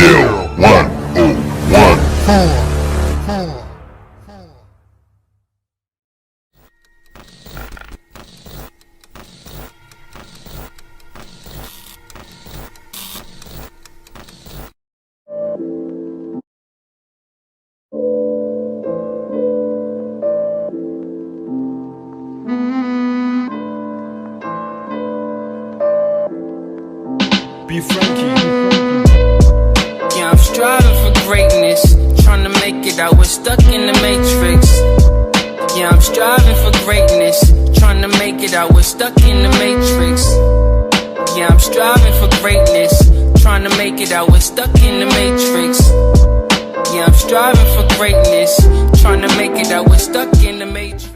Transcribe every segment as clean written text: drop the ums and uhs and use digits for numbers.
Four. Be Frankie. Yeah, I'm striving for greatness, trying to make it out, we're stuck in the matrix. Yeah, I'm striving for greatness, trying to make it out, we're stuck in the matrix. Yeah, I'm striving for greatness, trying to make it out, we're stuck in the matrix. Yeah, I'm striving for greatness, trying to make it out, we're stuck in the matrix.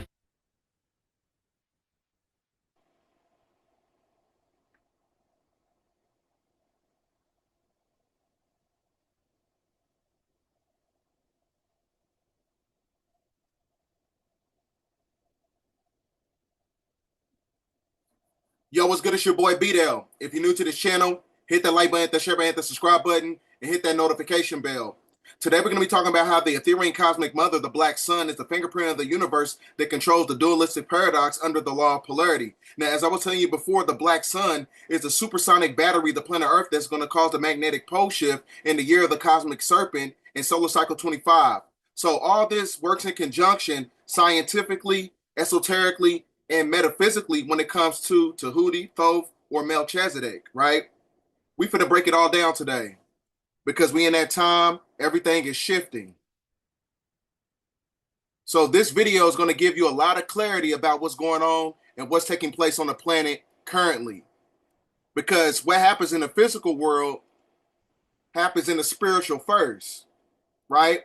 Yo, what's good? It's your boy B-Dell. If you're new to this channel, hit that like button, hit that share button, hit the subscribe button, and hit that notification bell. Today we're going to be talking about how the Ethereum cosmic mother, the Black Sun, is the fingerprint of the universe that controls the dualistic paradox under the law of polarity. Now, as I was telling you before, the Black Sun is a supersonic battery, the planet Earth, that's going to cause the magnetic pole shift in the year of the cosmic serpent in solar cycle 25. So all this works in conjunction scientifically, esoterically, and metaphysically when it comes to Tahuti, Thoth, or Melchizedek, right? We finna break it all down today because we in that time, everything is shifting. So this video is going to give you a lot of clarity about what's going on and what's taking place on the planet currently. Because what happens in the physical world happens in the spiritual first, right?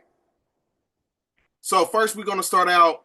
So first we're going to start out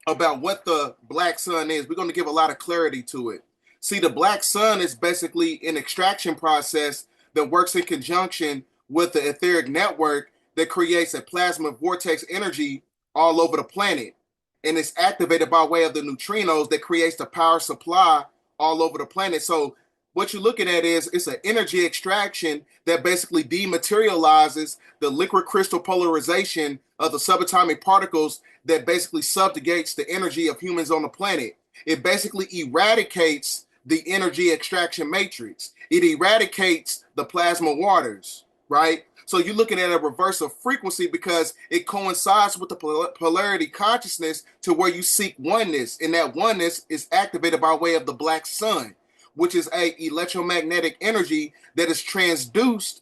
about what the Black Sun is. We're going to give a lot of clarity to it. See, the Black Sun is basically an extraction process that works in conjunction with the etheric network that creates a plasma vortex energy all over the planet. And it's activated by way of the neutrinos that creates the power supply all over the planet. So what you're looking at is it's an energy extraction that basically dematerializes the liquid crystal polarization of the subatomic particles that basically subjugates the energy of humans on the planet. It basically eradicates the energy extraction matrix. It eradicates the plasma waters, right? So you're looking at a reverse of frequency because it coincides with the polarity consciousness to where you seek oneness, and that oneness is activated by way of the Black Sun, which is a electromagnetic energy that is transduced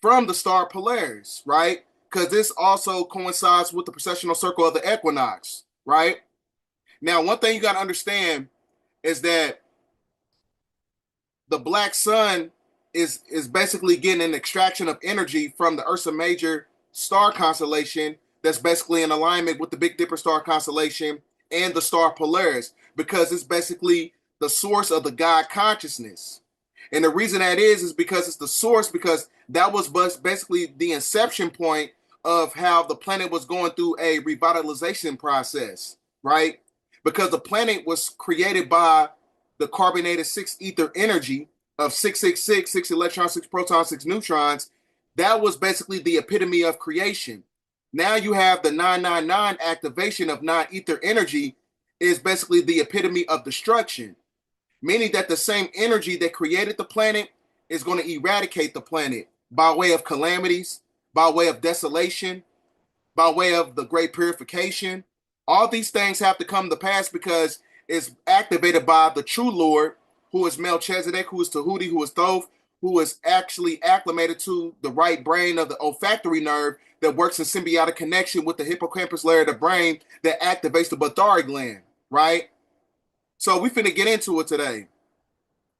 from the star Polaris, right? Because this also coincides with the precessional circle of the equinox, right? Now, one thing you got to understand is that the Black Sun is basically getting an extraction of energy from the Ursa Major star constellation that's basically in alignment with the Big Dipper star constellation and the star Polaris, because it's basically the source of the God consciousness. And the reason that is because it's the source, because that was basically the inception point of how the planet was going through a revitalization process, right? Because the planet was created by the carbonated 6 ether energy of 666, 6 electrons, 6 protons, 6 neutrons. That was basically the epitome of creation. Now you have the 999 activation of non-ether energy is basically the epitome of destruction, meaning that the same energy that created the planet is going to eradicate the planet by way of calamities, by way of desolation, by way of the great purification. All these things have to come to pass because it's activated by the true Lord, who is Melchizedek, who is Tahuti, who is Thoth, who is actually acclimated to the right brain of the olfactory nerve that works in symbiotic connection with the hippocampus layer of the brain that activates the Pituitary gland, right? So we finna get into it today.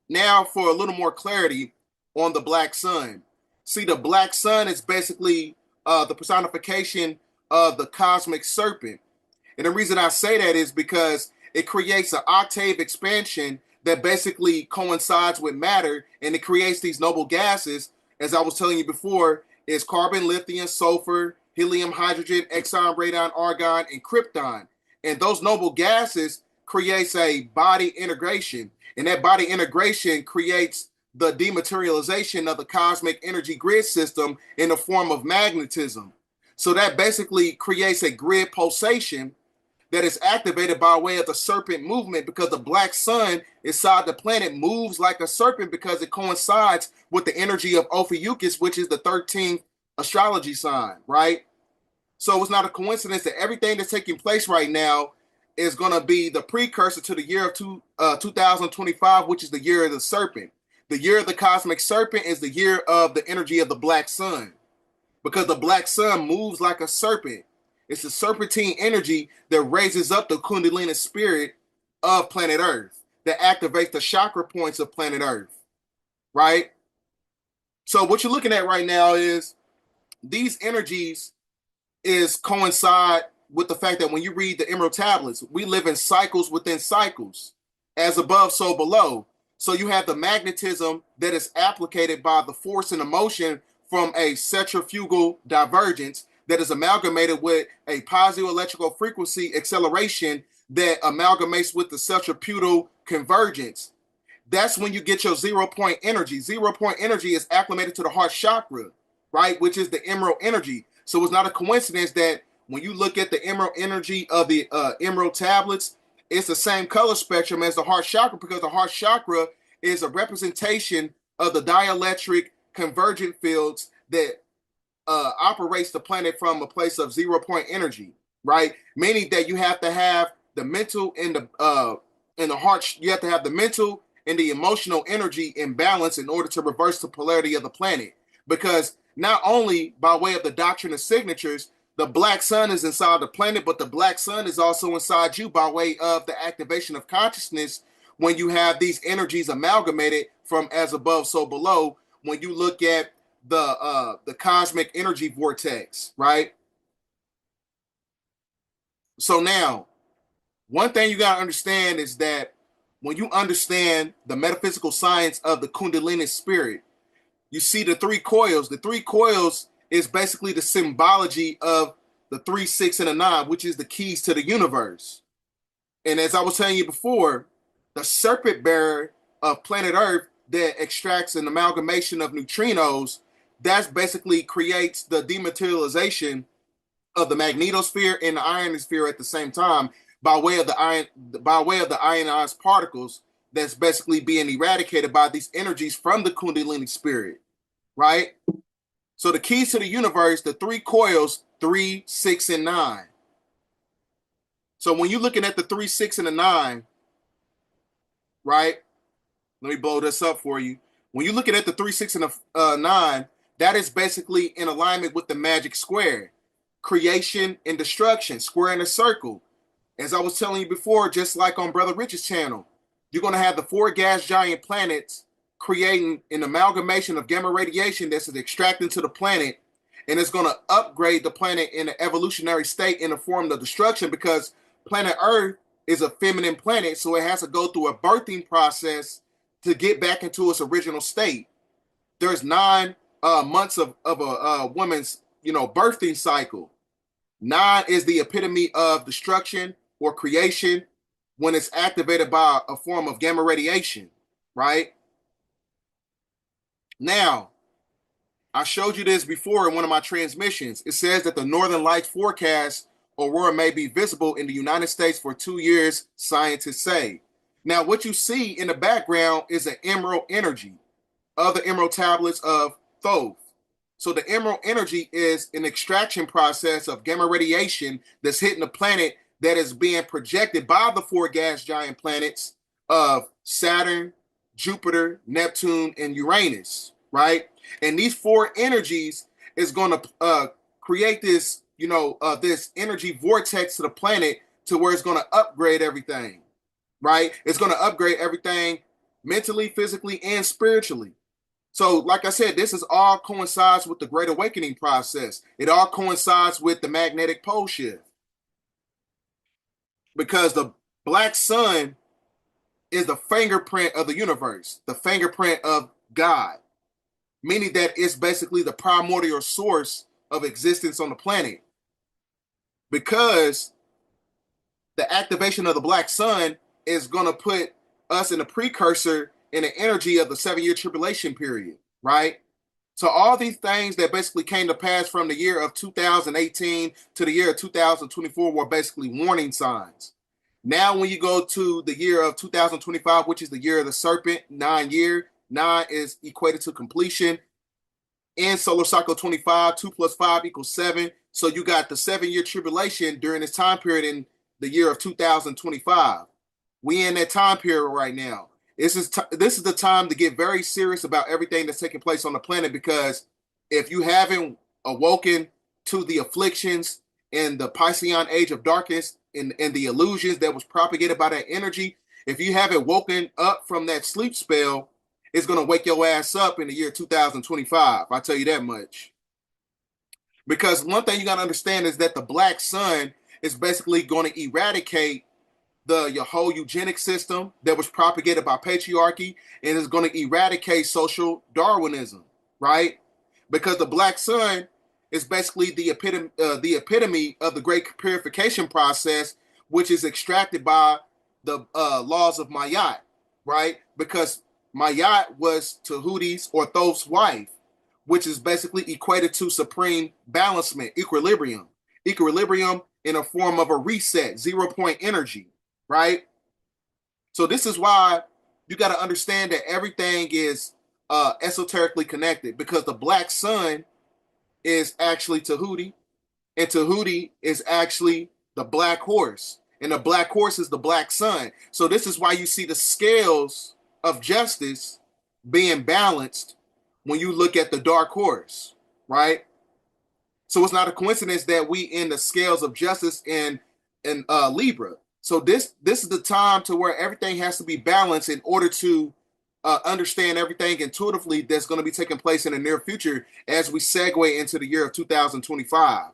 Now for a little more clarity on the Black Sun. See, the Black Sun is basically the personification of the cosmic serpent. And the reason I say that is because it creates an octave expansion that basically coincides with matter, and it creates these noble gases, as I was telling you before, is carbon, lithium, sulfur, helium, hydrogen, exon, radon, argon, and krypton. And those noble gases creates a body integration, and that body integration creates the dematerialization of the cosmic energy grid system in the form of magnetism. So that basically creates a grid pulsation that is activated by way of the serpent movement, because the black sun inside the planet moves like a serpent because it coincides with the energy of Ophiuchus, which is the 13th astrology sign, right? So it's not a coincidence that everything that's taking place right now is going to be the precursor to the year of 2025, which is the year of the serpent. The year of the cosmic serpent is the year of the energy of the black sun, because the black sun moves like a serpent. It's the serpentine energy that raises up the Kundalini spirit of planet Earth, that activates the chakra points of planet Earth, right? So what you're looking at right now is these energies is coincide with the fact that when you read the Emerald Tablets, we live in cycles within cycles, as above, so below. So you have the magnetism that is applicated by the force and the motion from a centrifugal divergence that is amalgamated with a positive electrical frequency acceleration that amalgamates with the centripetal convergence. That's when you get your 0 point energy. 0 point energy is acclimated to the heart chakra, right? Which is the emerald energy. So it's not a coincidence that when you look at the emerald energy of the emerald tablets, it's the same color spectrum as the heart chakra, because the heart chakra is a representation of the dielectric convergent fields that operates the planet from a place of 0 point energy, right? Meaning that you have to have the mental and the heart. You have to have the mental and the emotional energy in balance in order to reverse the polarity of the planet. Because not only by way of the doctrine of signatures, the black sun is inside the planet, but the black sun is also inside you by way of the activation of consciousness when you have these energies amalgamated from as above, so below. When you look at the cosmic energy vortex, right? So now, one thing you got to understand is that when you understand the metaphysical science of the Kundalini spirit, you see the three coils. The three coils is basically the symbology of the 3, 6, and the 9, which is the keys to the universe. And as I was telling you before, the serpent bearer of planet Earth that extracts an amalgamation of neutrinos, that basically creates the dematerialization of the magnetosphere and the ionosphere at the same time by way of the ionized particles that's basically being eradicated by these energies from the Kundalini spirit, right? So the keys to the universe, the three coils, 3, 6, and 9. So when you're looking at the 3, 6, and the 9, right? Let me blow this up for you. When you're looking at the 3, 6, and the 9, that is basically in alignment with the magic square, creation and destruction, square and a circle. As I was telling you before, just like on Brother Rich's channel, you're going to have the 4 gas giant planets creating an amalgamation of gamma radiation that's extracted to the planet, and it's going to upgrade the planet in an evolutionary state in the form of destruction, because planet Earth is a feminine planet, so it has to go through a birthing process to get back into its original state. There's 9 months of a woman's birthing cycle. 9 is the epitome of destruction or creation when it's activated by a form of gamma radiation, right? Now, I showed you this before in one of my transmissions. It says that the Northern Lights forecast aurora may be visible in the United States for 2 years, scientists say. Now, what you see in the background is an emerald energy of the emerald tablets of Thoth. So the emerald energy is an extraction process of gamma radiation that's hitting the planet that is being projected by the 4 gas giant planets of Saturn, Jupiter, Neptune, and Uranus, right? And these 4 energies is going to create this, this energy vortex to the planet to where it's going to upgrade everything, right? It's going to upgrade everything mentally, physically, and spiritually. So, like I said, this is all coincides with the Great Awakening process. It all coincides with the magnetic pole shift, because the black sun is the fingerprint of the universe, the fingerprint of God, meaning that it's basically the primordial source of existence on the planet. Because the activation of the black sun is going to put us in a precursor in the energy of the 7-year tribulation period, right? So all these things that basically came to pass from the year of 2018 to the year of 2024 were basically warning signs. Now, when you go to the year of 2025, which is the year of the serpent, 9 year, 9 is equated to completion. In solar cycle 25, 2 plus 5 equals 7. So you got the 7-year tribulation during this time period in the year of 2025. We in that time period right now. This is the time to get very serious about everything that's taking place on the planet, because if you haven't awoken to the afflictions and the Piscean age of darkness and the illusions that was propagated by that energy, if you haven't woken up from that sleep spell, it's going to wake your ass up in the year 2025. I'll tell you that much. Because one thing you got to understand is that the black sun is basically going to eradicate your whole eugenic system that was propagated by patriarchy, and is going to eradicate social Darwinism, right? Because the black sun is basically the epitome of the great purification process, which is extracted by the laws of Mayat, right? Because Mayat was Tahuti's or Thoth's wife, which is basically equated to supreme balancement, equilibrium in a form of a reset, 0-point energy, right? So this is why you got to understand that everything is esoterically connected, because the black sun is actually Tahuti, and Tahuti is actually the black horse, and the black horse is the black sun. So this is why you see the scales of justice being balanced when you look at the dark horse, right? So it's not a coincidence that we in the scales of justice in Libra. So this is the time to where everything has to be balanced in order to understand everything intuitively that's going to be taking place in the near future as we segue into the year of 2025.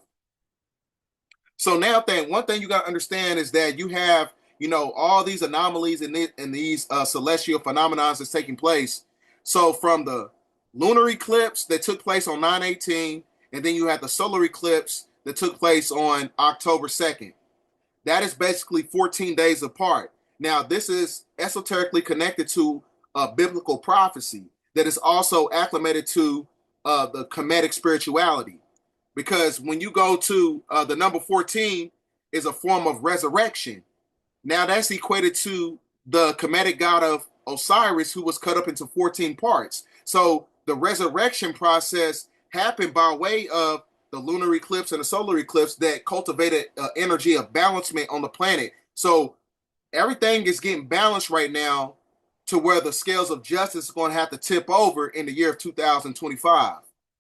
So now, one thing you got to understand is that you have, all these anomalies and these celestial phenomena that's taking place. So from the lunar eclipse that took place on 9/18, and then you had the solar eclipse that took place on October 2nd. That is basically 14 days apart. Now, this is esoterically connected to biblical prophecy that is also acclimated to the Kemetic spirituality. Because when you go to the number 14 is a form of resurrection. Now that's equated to the Kemetic god of Osiris, who was cut up into 14 parts. So the resurrection process happened by way of the lunar eclipse and the solar eclipse that cultivated energy of balancement on the planet. So everything is getting balanced right now to where the scales of justice are going to have to tip over in the year of 2025,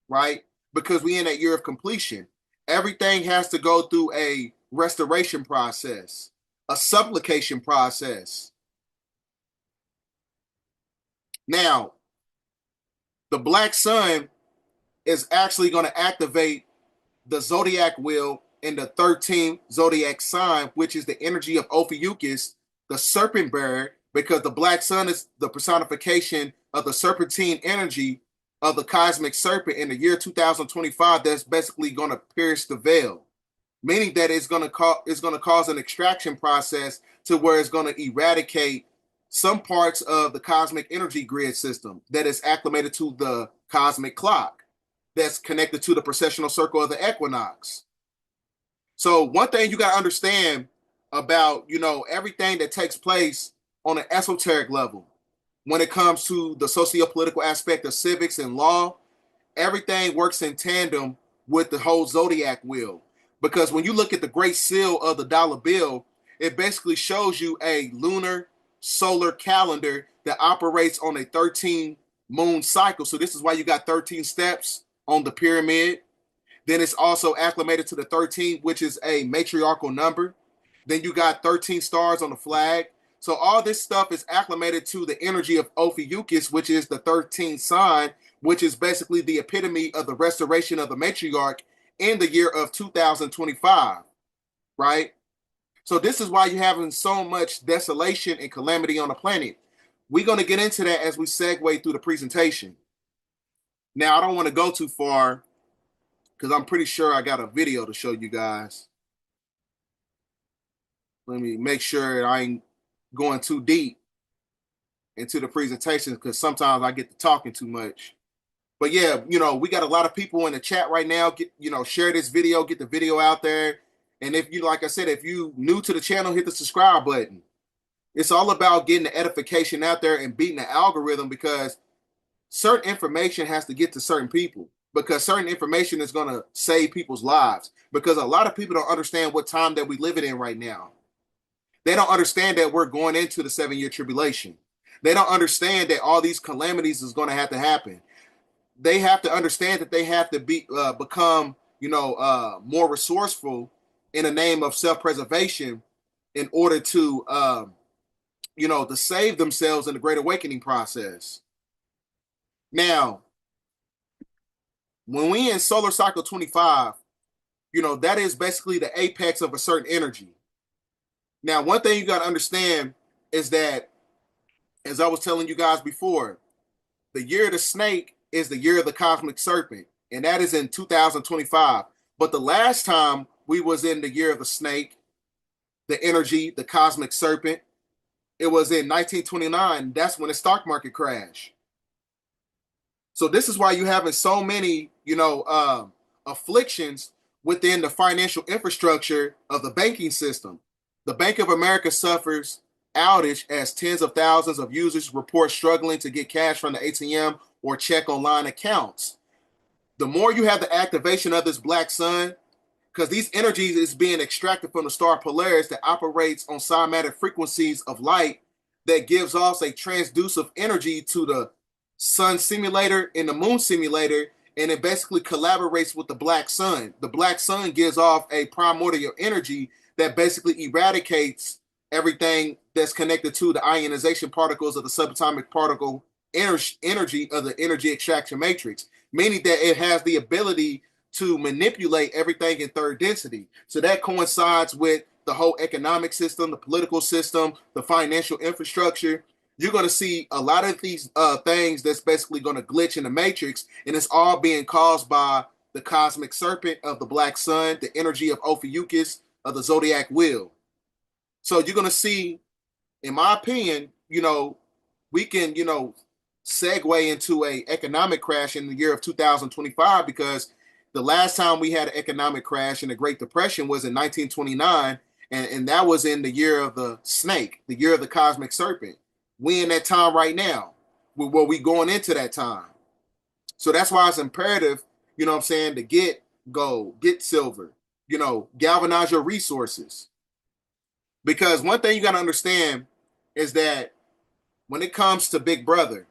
right? Because we in that year of completion. Everything has to go through a restoration process, a supplication process. Now, the black sun is actually going to activate the zodiac wheel in the 13th zodiac sign, which is the energy of Ophiuchus, the serpent bearer, because the black sun is the personification of the serpentine energy of the cosmic serpent in the year 2025 that's basically going to pierce the veil, meaning that it's going to cause an extraction process to where it's going to eradicate some parts of the cosmic energy grid system that is acclimated to the cosmic clock that's connected to the precessional circle of the equinox. So one thing you got to understand about, everything that takes place on an esoteric level, when it comes to the socio-political aspect of civics and law, everything works in tandem with the whole zodiac wheel. Because when you look at the great seal of the dollar bill, it basically shows you a lunar solar calendar that operates on a 13 moon cycle. So this is why you got 13 steps on the pyramid. Then it's also acclimated to the 13, which is a matriarchal number. Then you got 13 stars on the flag. So all this stuff is acclimated to the energy of Ophiuchus, which is the 13th sign, which is basically the epitome of the restoration of the matriarch in the year of 2025, right? So this is why you're having so much desolation and calamity on the planet. We're going to get into that as we segue through the presentation. Now, I don't want to go too far because I'm pretty sure I got a video to show you guys. Let me make sure I ain't going too deep into the presentation because sometimes I get to talking too much. But yeah, we got a lot of people in the chat right now. Get, share this video, get the video out there. And if you, like I said, if you new to the channel, hit the subscribe button. It's all about getting the edification out there and beating the algorithm, because certain information has to get to certain people, because certain information is going to save people's lives, because a lot of people don't understand what time that we living in right now. They don't understand that we're going into the 7-year tribulation. They don't understand that all these calamities is going to happen. They have to understand that they have to become, more resourceful in the name of self-preservation in order to, to save themselves in the Great Awakening process. Now, when we in solar cycle 25, that is basically the apex of a certain energy. Now, one thing you got to understand is that, as I was telling you guys before, the year of the snake is the year of the cosmic serpent, and that is in 2025. But the last time we was in the year of the snake, the energy, the cosmic serpent, it was in 1929. That's when the stock market crashed. So this is why you having so many, afflictions within the financial infrastructure of the banking system. The Bank of America suffers outage as tens of thousands of users report struggling to get cash from the ATM or check online accounts. The more you have the activation of this black sun, because these energies is being extracted from the star Polaris that operates on cymatic frequencies of light that gives off a transducive energy to the sun simulator and the moon simulator, and it basically collaborates with the black sun. The black sun gives off a primordial energy that basically eradicates everything that's connected to the ionization particles of the subatomic particle energy of the energy extraction matrix, meaning that it has the ability to manipulate everything in third density. So that coincides with the whole economic system, the political system, the financial infrastructure. You're going to see a lot of these things that's basically going to glitch in the matrix, and it's all being caused by the cosmic serpent of the black sun, the energy of Ophiuchus of the zodiac wheel. So you're going to see, in my opinion, we can, segue into a economic crash in the year of 2025, because the last time we had an economic crash in the Great Depression was in 1929, and that was in the year of the snake, the year of the cosmic serpent. We in that time right now, where we going into that time. So that's why it's imperative, to get gold, get silver, galvanize your resources. Because one thing you got to understand is that when it comes to Big Brother,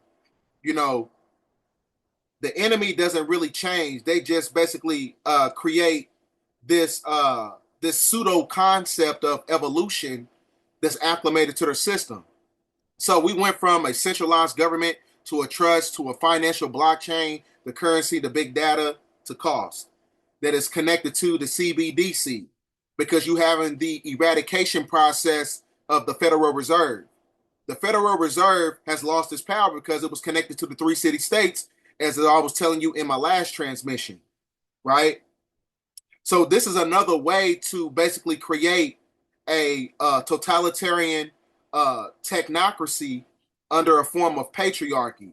the enemy doesn't really change. They just basically create this pseudo concept of evolution that's acclimated to their system. So we went from a centralized government to a trust to a financial blockchain, the currency, the big data, to cost that is connected to the CBDC, because you having the eradication process of the Federal Reserve. The Federal Reserve has lost its power because it was connected to the 3 city states, as I was telling you in my last transmission, right? So this is another way to basically create a totalitarian technocracy under a form of patriarchy.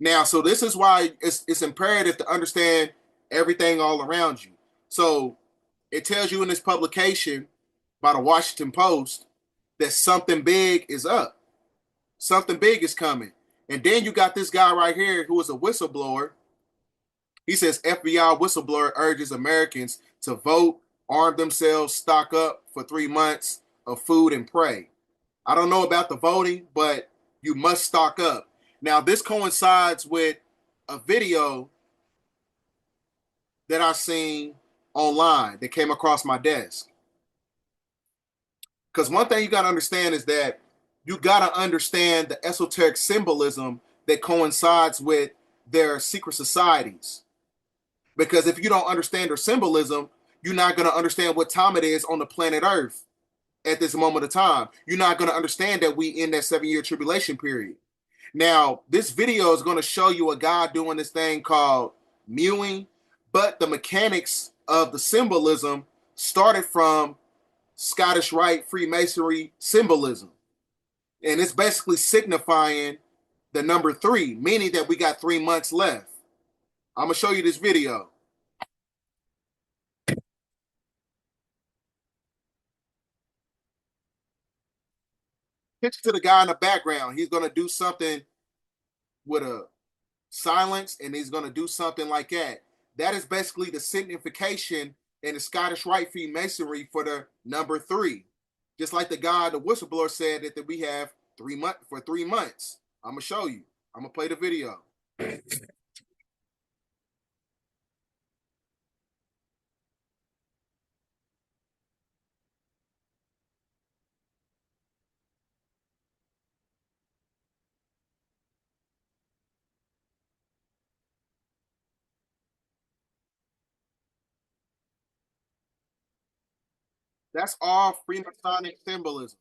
Now, so this is why it's imperative to understand everything all around you. So it tells you in this publication by the Washington Post that something big is up. Something big is coming. And then you got this guy right here who is a whistleblower. He says FBI whistleblower urges Americans to vote, arm themselves, stock up for 3 months of food, and pray. I don't know about the voting, but you must stock up. Now, this coincides with a video that I seen online that came across my desk. Because one thing you got to understand is that you got to understand the esoteric symbolism that coincides with their secret societies. Because if you don't understand their symbolism, you're not going to understand what time it is on the planet Earth at this moment of time. You're not going to understand that we in that 7-year tribulation period. Now, this video is going to show you a guy doing this thing called mewing, but the mechanics of the symbolism started from Scottish Rite Freemasonry symbolism. And it's basically signifying the number 3, meaning that we got 3 months left. I'm going to show you this video. Picture to the guy in the background. He's going to do something with a silence, and he's going to do something like that. That is basically the signification in the Scottish Rite Freemasonry for the number 3. Just like the guy, the whistleblower, said that we have 3 months for 3 months. I'm going to show you. I'm going to play the video. That's all Freemasonic symbolism.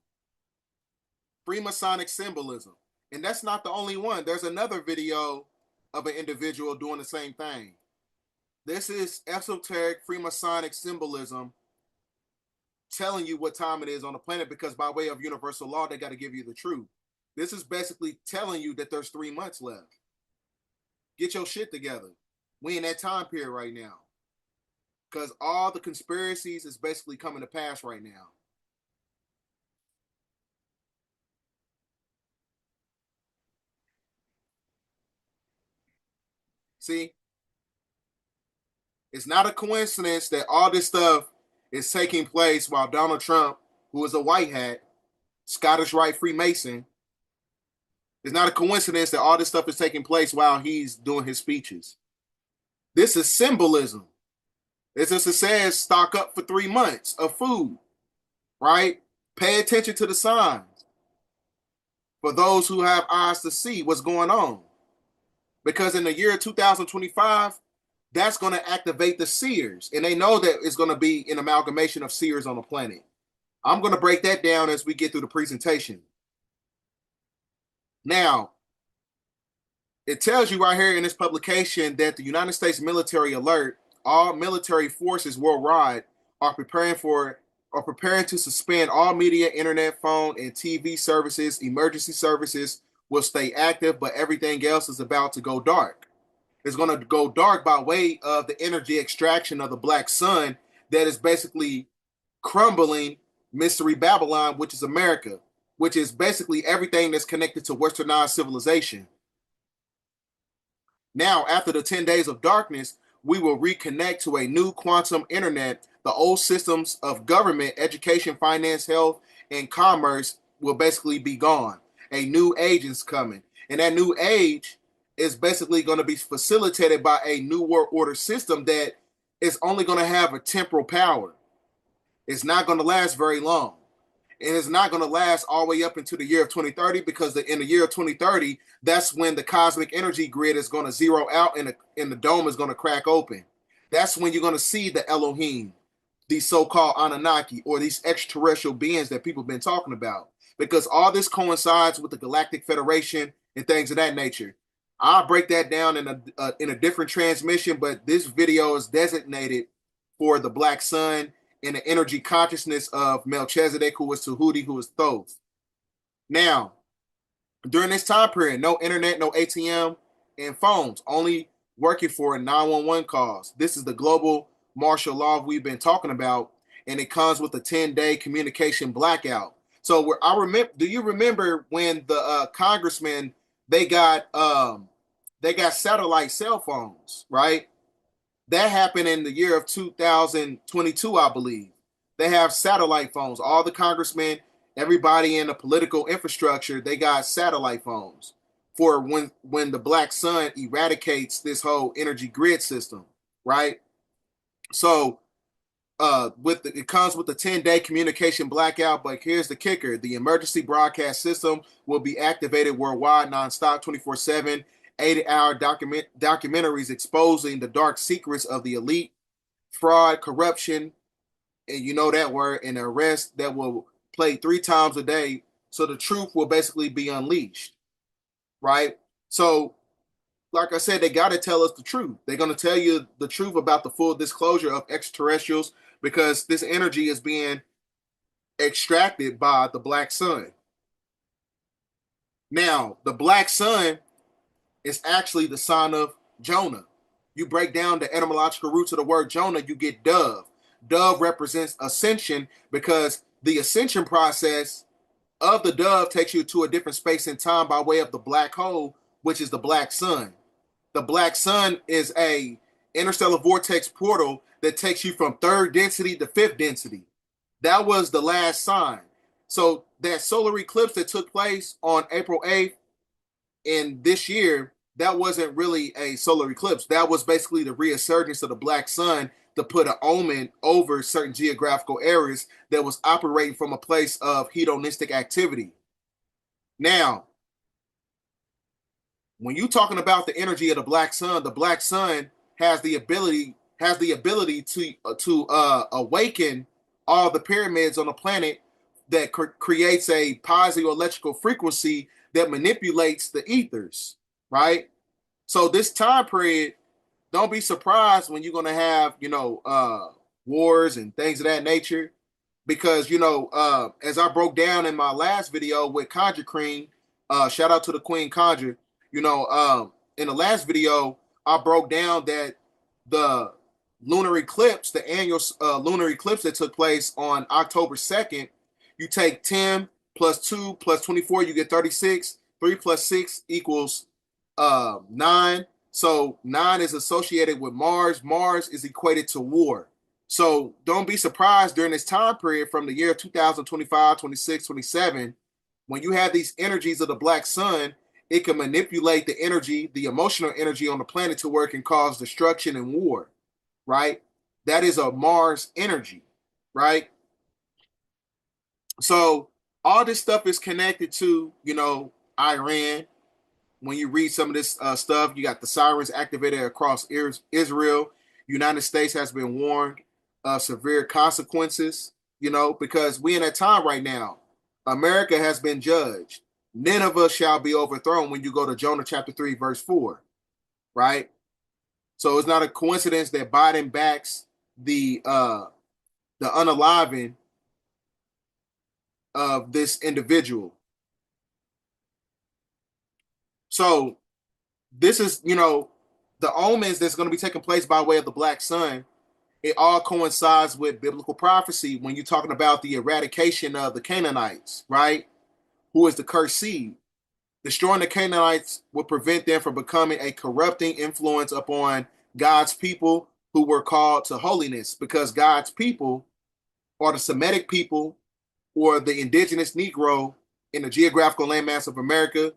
Freemasonic symbolism. And that's not the only one. There's another video of an individual doing the same thing. This is esoteric Freemasonic symbolism telling you what time it is on the planet, because by way of universal law, they got to give you the truth. This is basically telling you that there's 3 months left. Get your shit together. We in that time period right now. Because all the conspiracies is basically coming to pass right now. See? It's not a coincidence that all this stuff is taking place while Donald Trump, who is a white hat, Scottish Rite Freemason, it's not a coincidence that all this stuff is taking place while he's doing his speeches. This is symbolism. It's just, it says stock up for 3 months of food, right? Pay attention to the signs for those who have eyes to see what's going on. Because in the year 2025, that's going to activate the seers. And they know that it's going to be an amalgamation of seers on the planet. I'm going to break that down as we get through the presentation. Now, it tells you right here in this publication that the United States military alert, all military forces worldwide are preparing to suspend all media, internet, phone, and TV services. Emergency services will stay active, but everything else is about to go dark. It's going to go dark by way of the energy extraction of the black sun that is basically crumbling Mystery Babylon, which is America, which is basically everything that's connected to westernized civilization. Now, after the 10 days of darkness, we will reconnect to a new quantum internet. The old systems of government, education, finance, health, and commerce will basically be gone. A new age is coming. And that new age is basically going to be facilitated by a new world order system that is only going to have a temporal power. It's not going to last very long. And it's not going to last all the way up into the year of 2030, because in the year of 2030, that's when the cosmic energy grid is going to zero out and the dome is going to crack open. That's when you're going to see the Elohim, these so-called Anunnaki, or these extraterrestrial beings that people have been talking about, because all this coincides with the Galactic Federation and things of that nature. I'll break that down in a different transmission, but this video is designated for the Black Sun and the energy consciousness of Melchizedek, who is Tahuti, who is Thoth. Now, during this time period, no internet, no ATM, and phones, only working for 911 calls. This is the global martial law we've been talking about, and it comes with a 10-day communication blackout. So I remember. Do you remember when the congressmen they got satellite cell phones, right? That happened in the year of 2022, I believe. They have satellite phones. All the congressmen, everybody in the political infrastructure, they got satellite phones for when the Black Sun eradicates this whole energy grid system, right? So it comes with a 10-day communication blackout, but here's the kicker. The emergency broadcast system will be activated worldwide, nonstop, 24/7, 80-hour documentaries exposing the dark secrets of the elite, fraud, corruption, and you know that word, and arrest that will play 3 times a day. So the truth will basically be unleashed, right? So, like I said, they got to tell us the truth. They're going to tell you the truth about the full disclosure of extraterrestrials, because this energy is being extracted by the Black Sun. Now, the black sun is actually the sign of Jonah. You break down the etymological roots of the word Jonah, you get dove. Dove represents ascension because the ascension process of the dove takes you to a different space and time by way of the black hole, which is the black sun. The black sun is a interstellar vortex portal that takes you from third density to fifth density. That was the last sign. So that solar eclipse that took place on April 8th in this year, that wasn't really a solar eclipse. That was basically the resurgence of the black sun to put an omen over certain geographical areas that was operating from a place of hedonistic activity. Now, when you're talking about the energy of the black sun has the ability to awaken all the pyramids on the planet that creates a positive electrical frequency that manipulates the ethers, right? So this time period, don't be surprised when you're going to have, wars and things of that nature, because, as I broke down in my last video with Conjure Queen, shout out to the Queen Conjure, in the last video, I broke down that the lunar eclipse, the annual lunar eclipse that took place on October 2nd, you take 10 plus 2 plus 24, you get 36. 3 plus 6 equals 9. So 9 is associated with Mars. Mars is equated to war. So don't be surprised during this time period from the year 2025, 26, 27, when you have these energies of the black sun, it can manipulate the energy, the emotional energy on the planet to where it can cause destruction and war, right? That is a Mars energy, right? So all this stuff is connected to, Iran. When you read some of this stuff, you got the sirens activated across Israel. United States has been warned of severe consequences, because we in that time right now. America has been judged. Nineveh shall be overthrown when you go to Jonah chapter 3, verse 4, right? So it's not a coincidence that Biden backs the unaliving of this individual. So this is, the omens that's going to be taking place by way of the black sun. It all coincides with biblical prophecy when you're talking about the eradication of the Canaanites, right? Who is the cursed seed. Destroying the Canaanites will prevent them from becoming a corrupting influence upon God's people who were called to holiness, because God's people are the Semitic people or the indigenous Negro in the geographical landmass of America,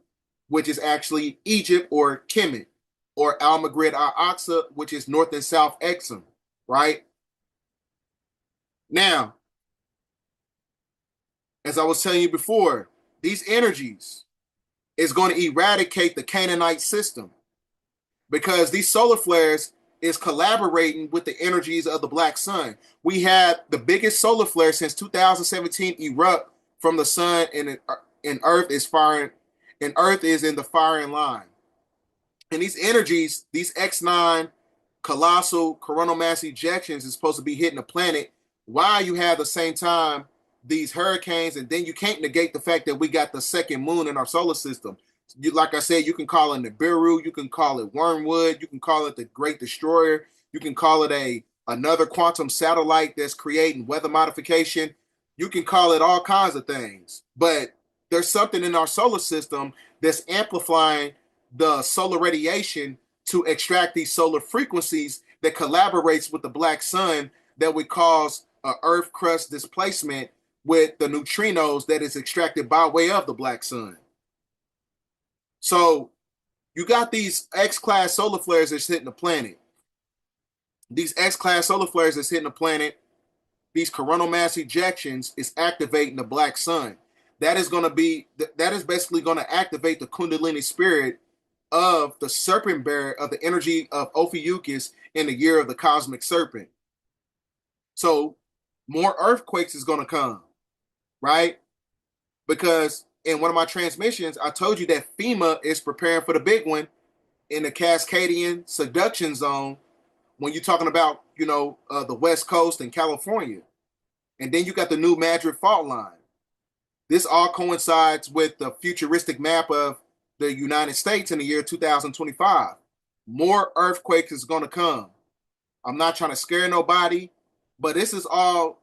which is actually Egypt or Kemet, or Al-Maghrib al-Aqsa, which is North and South Exum, right? Now, as I was telling you before, these energies is going to eradicate the Canaanite system, because these solar flares is collaborating with the energies of the black sun. We had the biggest solar flare since 2017 erupt from the sun, and Earth is firing, and Earth is in the firing line. And these energies, these X9 colossal coronal mass ejections, is supposed to be hitting the planet while you have the same time these hurricanes, and then you can't negate the fact that we got the second moon in our solar system. Like I said, you can call it Nibiru, you can call it Wormwood, you can call it the Great Destroyer, you can call it another quantum satellite that's creating weather modification. You can call it all kinds of things, but there's something in our solar system that's amplifying the solar radiation to extract these solar frequencies that collaborates with the black sun that would cause a Earth crust displacement with the neutrinos that is extracted by way of the black sun. So you got these X-class solar flares that's hitting the planet. These X-class solar flares that's hitting the planet, these coronal mass ejections is activating the black sun. That is basically going to activate the Kundalini spirit of the serpent bearer of the energy of Ophiuchus in the year of the cosmic serpent. So more earthquakes is going to come, right? Because in one of my transmissions, I told you that FEMA is preparing for the big one in the Cascadian subduction zone when you're talking about, the West Coast and California. And then you got the new Madrid fault line. This all coincides with the futuristic map of the United States in the year 2025. More earthquakes is going to come. I'm not trying to scare nobody, but this is all,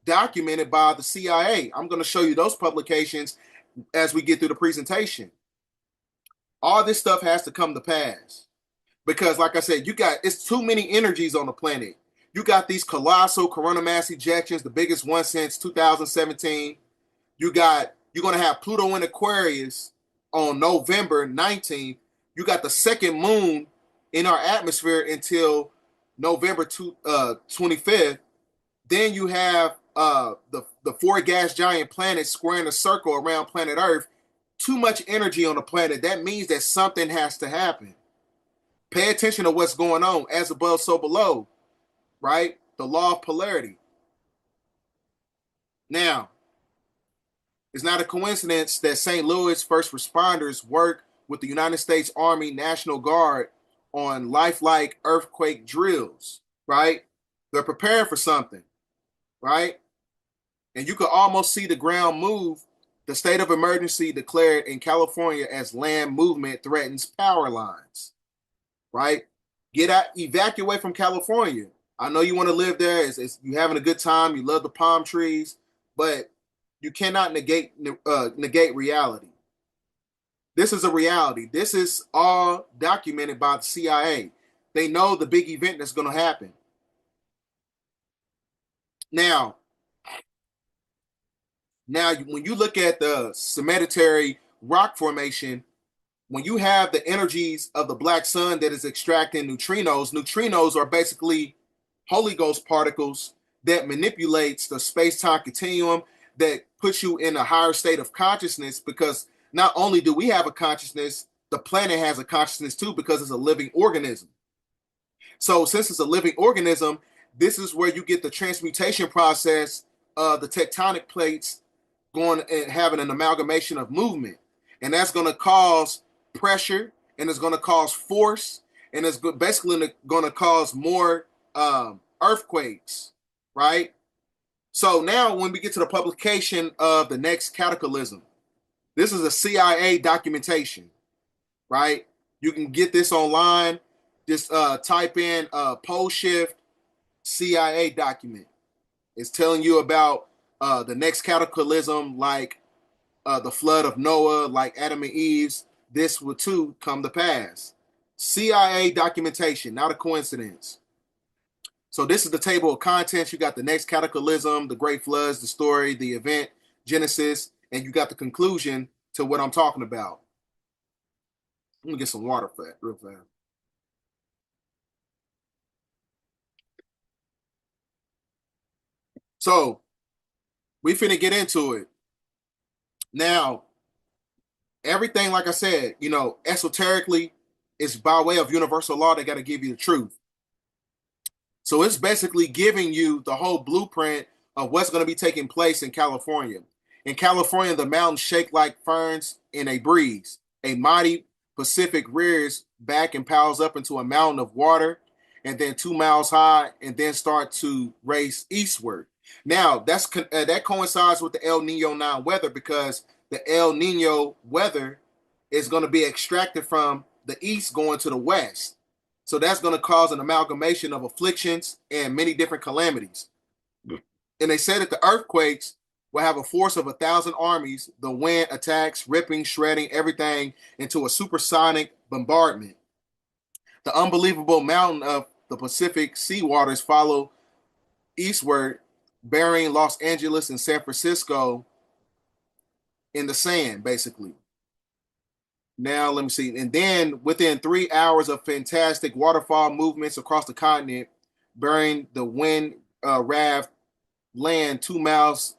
documented by the CIA. I'm going to show you those publications as we get through the presentation. All this stuff has to come to pass because, like I said, it's too many energies on the planet. You got these colossal corona mass ejections, the biggest one since 2017. You're going to have Pluto in Aquarius on November 19th. You got the second moon in our atmosphere until November 25th. Then you have the four gas giant planets squaring a circle around planet Earth. Too much energy on the planet. That means that something has to happen. Pay attention to what's going on. As above, so below. Right? The law of polarity. Now, it's not a coincidence that St. Louis first responders work with the United States Army National Guard on lifelike earthquake drills, right? They're preparing for something, right? And you could almost see the ground move. The state of emergency declared in California as land movement threatens power lines, right? Get out, evacuate from California. I know you want to live there. You're having a good time. You love the palm trees, but you cannot negate reality. This is a reality. This is all documented by the CIA. They know the big event that's going to happen. Now, when you look at the sedimentary rock formation, when you have the energies of the black sun that is extracting neutrinos are basically Holy Ghost particles that manipulates the space-time continuum that puts you in a higher state of consciousness, because not only do we have a consciousness, the planet has a consciousness too, because it's a living organism. So since it's a living organism, this is where you get the transmutation process of the tectonic plates going and having an amalgamation of movement. And that's going to cause pressure, and it's going to cause force, and it's basically going to cause more earthquakes, right? So now when we get to the publication of the next cataclysm, this is a CIA documentation, right? You can get this online. Just type in pole shift CIA document. It's telling you about the next cataclysm, like the flood of Noah, like Adam and Eve's. This will too come to pass. CIA documentation, not a coincidence. So this is the table of contents. You got the next cataclysm, the great floods, the story, the event, Genesis, and you got the conclusion to what I'm talking about. Let me get some water for that real fast. So we finna get into it. Now, everything, like I said, esoterically, is by way of universal law. They got to give you the truth. So it's basically giving you the whole blueprint of what's going to be taking place in California. In California, the mountains shake like ferns in a breeze. A mighty Pacific rears back and piles up into a mountain of water, and then 2 miles high, and then start to race eastward. Now, that coincides with the El Nino now weather, because the El Nino weather is going to be extracted from the east going to the west. So that's going to cause an amalgamation of afflictions and many different calamities. And they said that the earthquakes will have a force of 1,000 armies. The wind attacks, ripping, shredding everything into a supersonic bombardment. The unbelievable mountain of the Pacific sea waters follow eastward, burying Los Angeles and San Francisco in the sand, basically. Now, let me see. And then within 3 hours of fantastic waterfall movements across the continent, burying the wind raft land 2 miles.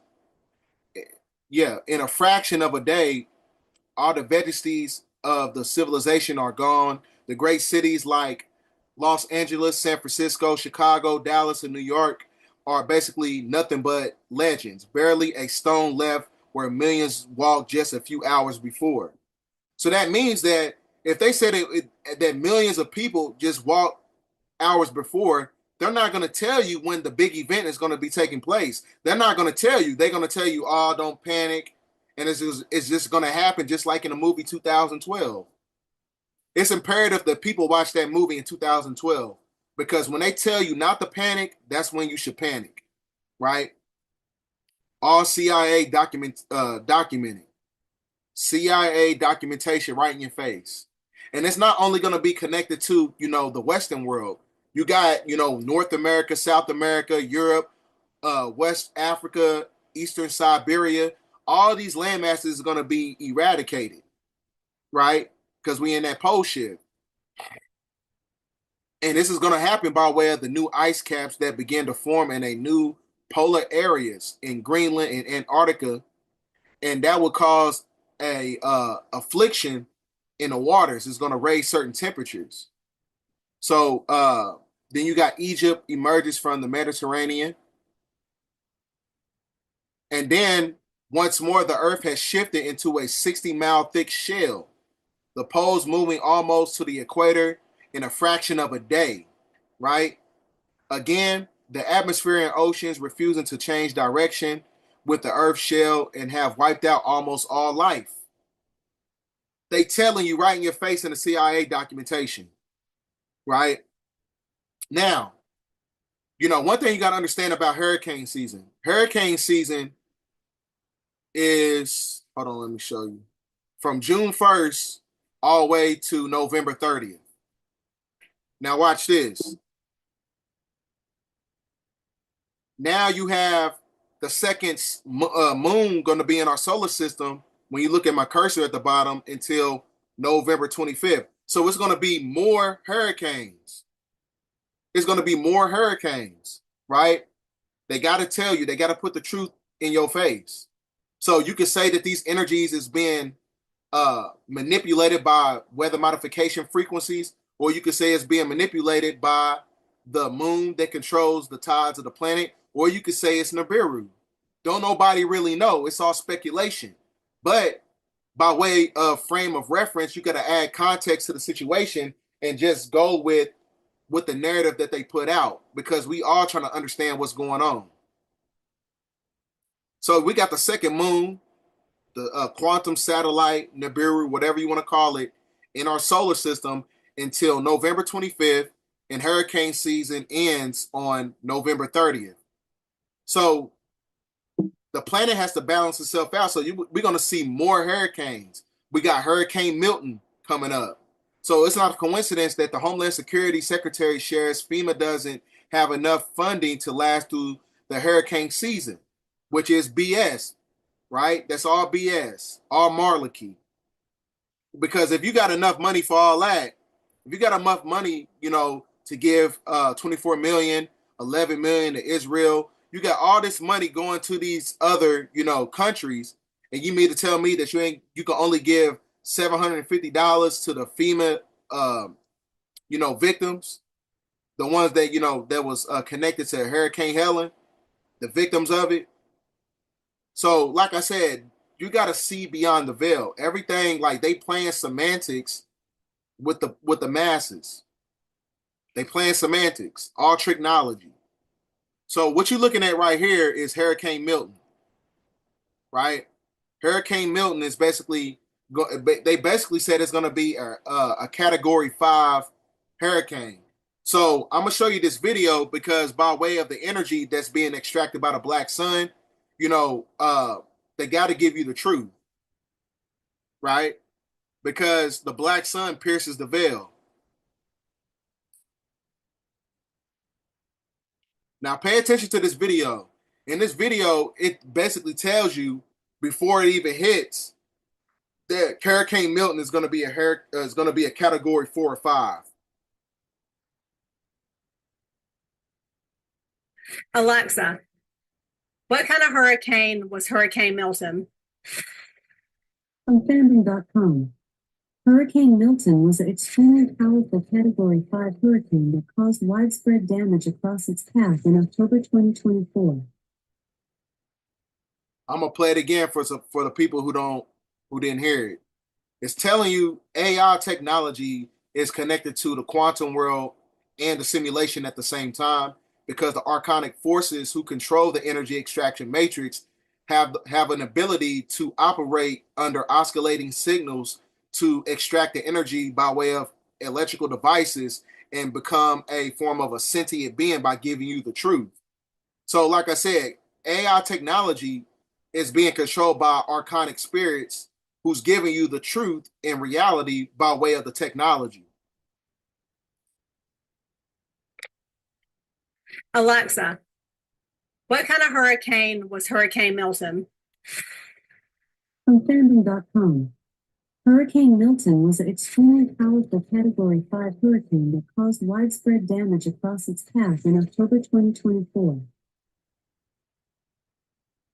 Yeah, in a fraction of a day, all the vestiges of the civilization are gone. The great cities like Los Angeles, San Francisco, Chicago, Dallas, and New York are basically nothing but legends. Barely a stone left where millions walked just a few hours before. So that means that if they said that millions of people just walked hours before, they're not going to tell you when the big event is going to be taking place. They're not going to tell you. They're going to tell you, oh, don't panic. And it's just going to happen just like in the movie 2012. It's imperative that people watch that movie in 2012 because when they tell you not to panic, that's when you should panic, right? All CIA documented. CIA documentation right in your face. And it's not only going to be connected to, the Western world. You got, North America, South America, Europe, West Africa, Eastern Siberia. All these land masses are going to be eradicated, right? Because we in that pole shift. And this is going to happen by way of the new ice caps that begin to form in a new polar areas in Greenland and Antarctica. And that will cause a affliction in the waters. It's going to raise certain temperatures. So then you got Egypt emerges from the Mediterranean. And then once more, the earth has shifted into a 60-mile thick shell. The poles moving almost to the equator in a fraction of a day, right? Again, the atmosphere and oceans refusing to change direction with the earth shell and have wiped out almost all life. They telling you right in your face in the CIA documentation, right? Now, one thing you got to understand about hurricane season. Hurricane season is, hold on, let me show you. From June 1st all the way to November 30th. Now watch this. Now you have the second moon going to be in our solar system when you look at my cursor at the bottom until November 25th. So it's going to be more hurricanes. It's going to be more hurricanes, right? They got to tell you, they got to put the truth in your face. So you can say that these energies is being manipulated by weather modification frequencies, or you could say it's being manipulated by the moon that controls the tides of the planet, or you could say it's Nibiru. Don't nobody really know. It's all speculation. But by way of frame of reference, you got to add context to the situation and just go with the narrative that they put out, because we all trying to understand what's going on. So we got the second moon, the quantum satellite, Nibiru, whatever you want to call it, in our solar system until November 25th, and hurricane season ends on November 30th. So the planet has to balance itself out. So we're going to see more hurricanes. We got Hurricane Milton coming up. So it's not a coincidence that the Homeland Security Secretary shares FEMA doesn't have enough funding to last through the hurricane season, which is BS, right? That's all BS, all malarkey. Because if you got enough money for all that, if you got enough money, to give 24 million, 11 million to Israel, you got all this money going to these other, countries, and you mean to tell me that you can only give $750 to the FEMA, victims, the ones that that was connected to Hurricane Helen, the victims of it. So, like I said, you got to see beyond the veil. Everything, like, they playing semantics with the masses. They playing semantics, all technology. So what you're looking at right here is Hurricane Milton, right? Hurricane Milton is basically, they basically said it's going to be a Category 5 hurricane. So I'm going to show you this video because by way of the energy that's being extracted by the black sun, they got to give you the truth, right? Because the black sun pierces the veil. Now pay attention to this video. In this video, it basically tells you before it even hits that Hurricane Milton is going to be a Category 4 or 5. Alexa, what kind of hurricane was Hurricane Milton? From Fandom.com. Hurricane Milton was an extremely powerful Category 5 hurricane that caused widespread damage across its path in October 2024. I'm gonna play it again for the people who didn't hear it. It's telling you AI technology is connected to the quantum world and the simulation at the same time, because the archonic forces who control the energy extraction matrix have an ability to operate under oscillating signals to extract the energy by way of electrical devices and become a form of a sentient being by giving you the truth. So, like I said, AI technology is being controlled by archonic spirits who's giving you the truth in reality by way of the technology. Alexa, what kind of hurricane was Hurricane Milton? From Fanduel.com. Hurricane Milton was an extremely powerful Category 5 hurricane that caused widespread damage across its path in October 2024.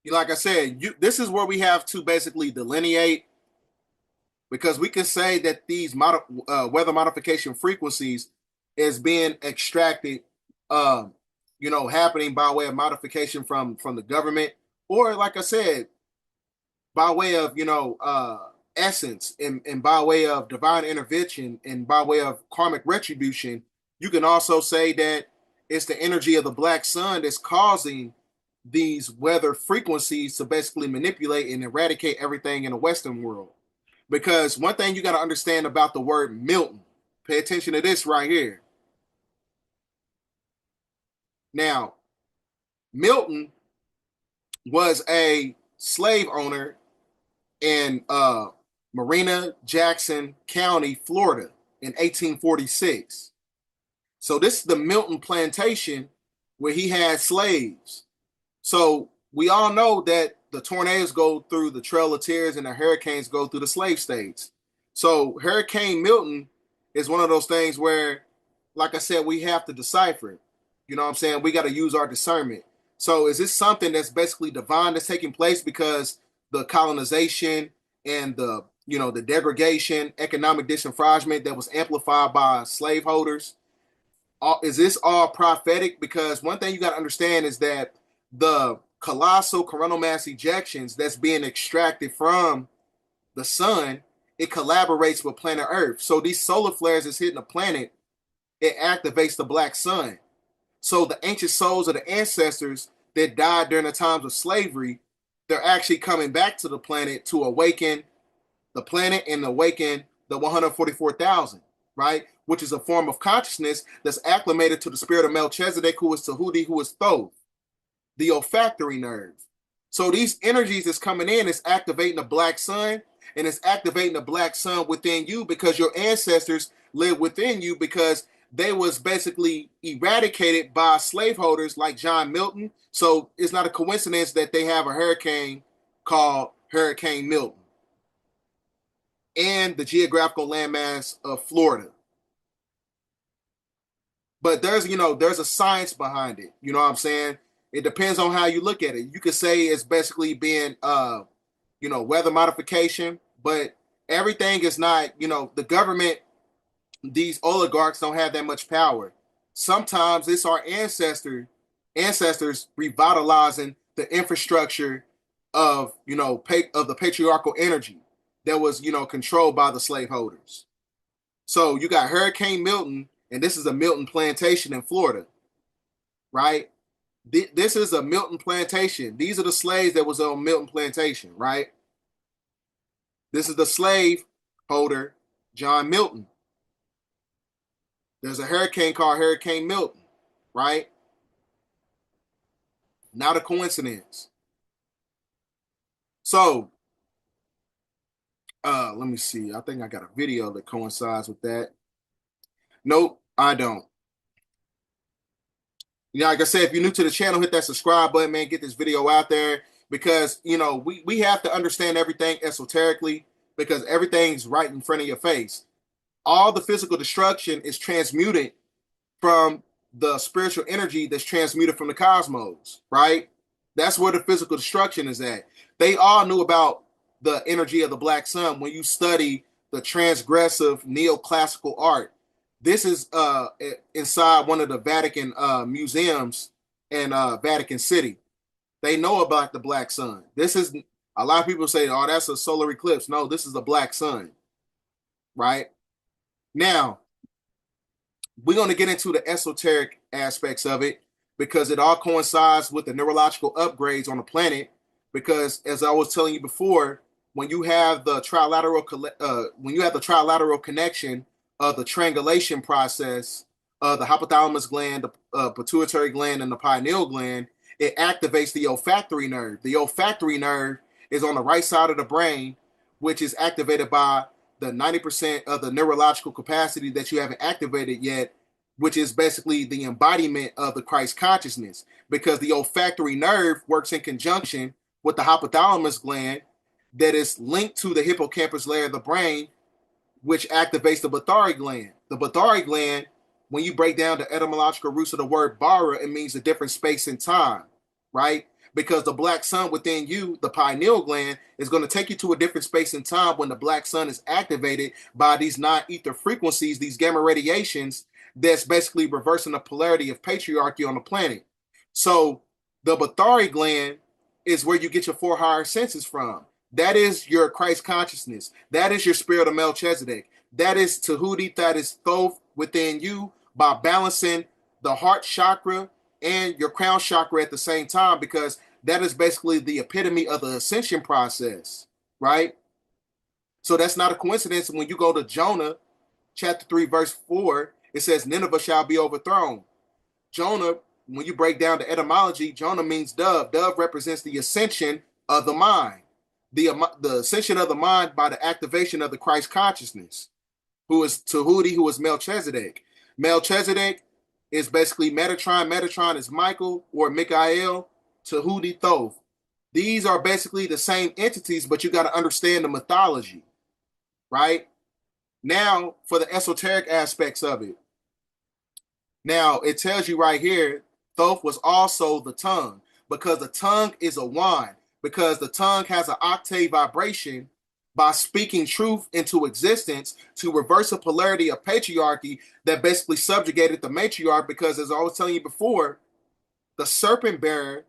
Like I said, this is where we have to basically delineate, because we can say that these weather modification frequencies is being extracted, happening by way of modification from the government, or like I said, by way of essence and by way of divine intervention and by way of karmic retribution. You can also say that it's the energy of the black sun that's causing these weather frequencies to basically manipulate and eradicate everything in the Western world. Because one thing you got to understand about the word Milton, pay attention to this right here. Now, Milton was a slave owner in Marina Jackson County, Florida in 1846. So this is the Milton plantation where he had slaves. So we all know that the tornadoes go through the Trail of Tears and the hurricanes go through the slave states. So Hurricane Milton is one of those things where, like I said, we have to decipher it. You know what I'm saying? We got to use our discernment. So is this something that's basically divine that's taking place because the colonization and the degradation, economic disenfranchisement that was amplified by slaveholders? Is this all prophetic? Because one thing you got to understand is that the colossal coronal mass ejections that's being extracted from the sun, it collaborates with planet Earth. So these solar flares is hitting the planet, it activates the black sun. So the ancient souls of the ancestors that died during the times of slavery, they're actually coming back to the planet to awaken the planet and awaken the 144,000, right? Which is a form of consciousness that's acclimated to the spirit of Melchizedek, who is Tahuti, who is Thoth, the olfactory nerve. So these energies that's coming in is activating the black sun, and it's activating the black sun within you because your ancestors live within you, because they was basically eradicated by slaveholders like John Milton. So it's not a coincidence that they have a hurricane called Hurricane Milton and the geographical landmass of Florida. But there's a science behind it. You know what I'm saying? It depends on how you look at it. You could say it's basically being, weather modification, but everything is not, the government, these oligarchs don't have that much power. Sometimes it's our ancestors revitalizing the infrastructure of, of the patriarchal energy that was, controlled by the slaveholders. So you got Hurricane Milton, and this is a Milton plantation in Florida, right? This is a Milton plantation. These are the slaves that was on Milton plantation, right? This is the slave holder, John Milton. There's a hurricane called Hurricane Milton, right? Not a coincidence. So, let me see. I think I got a video that coincides with that. Nope, I don't. Like I said, if you're new to the channel, hit that subscribe button, man. Get this video out there because, we have to understand everything esoterically because everything's right in front of your face. All the physical destruction is transmuted from the spiritual energy that's transmuted from the cosmos, right? That's where the physical destruction is at. They all knew about the energy of the black sun when you study the transgressive neoclassical art. This is inside one of the Vatican museums in Vatican City. They know about the black sun. This is, a lot of people say, oh, that's a solar eclipse. No, this is the black sun, right? Now, we're going to get into the esoteric aspects of it because it all coincides with the neurological upgrades on the planet. Because as I was telling you before, when you have the trilateral connection of the triangulation process of the hypothalamus gland, the pituitary gland, and the pineal gland, it activates the olfactory nerve. The olfactory nerve is on the right side of the brain, which is activated by the 90% of the neurological capacity that you haven't activated yet, which is basically the embodiment of the Christ consciousness, because the olfactory nerve works in conjunction with the hypothalamus gland that is linked to the hippocampus layer of the brain, which activates the Bathari gland. The Bathari gland, when you break down the etymological roots of the word bara, it means a different space and time, right? Because the black sun within you, the pineal gland, is going to take you to a different space and time when the black sun is activated by these non-ether frequencies, these gamma radiations, that's basically reversing the polarity of patriarchy on the planet. So the Bathari gland is where you get your four higher senses from. That is your Christ consciousness. That is your spirit of Melchizedek. That is Tahuti, that is Thoth within you by balancing the heart chakra and your crown chakra at the same time, because that is basically the epitome of the ascension process, right? So that's not a coincidence. When you go to Jonah chapter 3, verse 4, it says, Nineveh shall be overthrown. Jonah, when you break down the etymology, Jonah means dove. Dove represents the ascension of the mind. The ascension of the mind by the activation of the Christ consciousness, who is Tahuti, who is Melchizedek. Melchizedek is basically Metatron. Metatron is Michael or Michael. Tahuti, Thoth. These are basically the same entities, but you got to understand the mythology, right? Now, for the esoteric aspects of it. Now, it tells you right here, Thoth was also the tongue, because the tongue is a wand, because the tongue has an octave vibration by speaking truth into existence to reverse the polarity of patriarchy that basically subjugated the matriarch. Because as I was telling you before, the serpent bearer,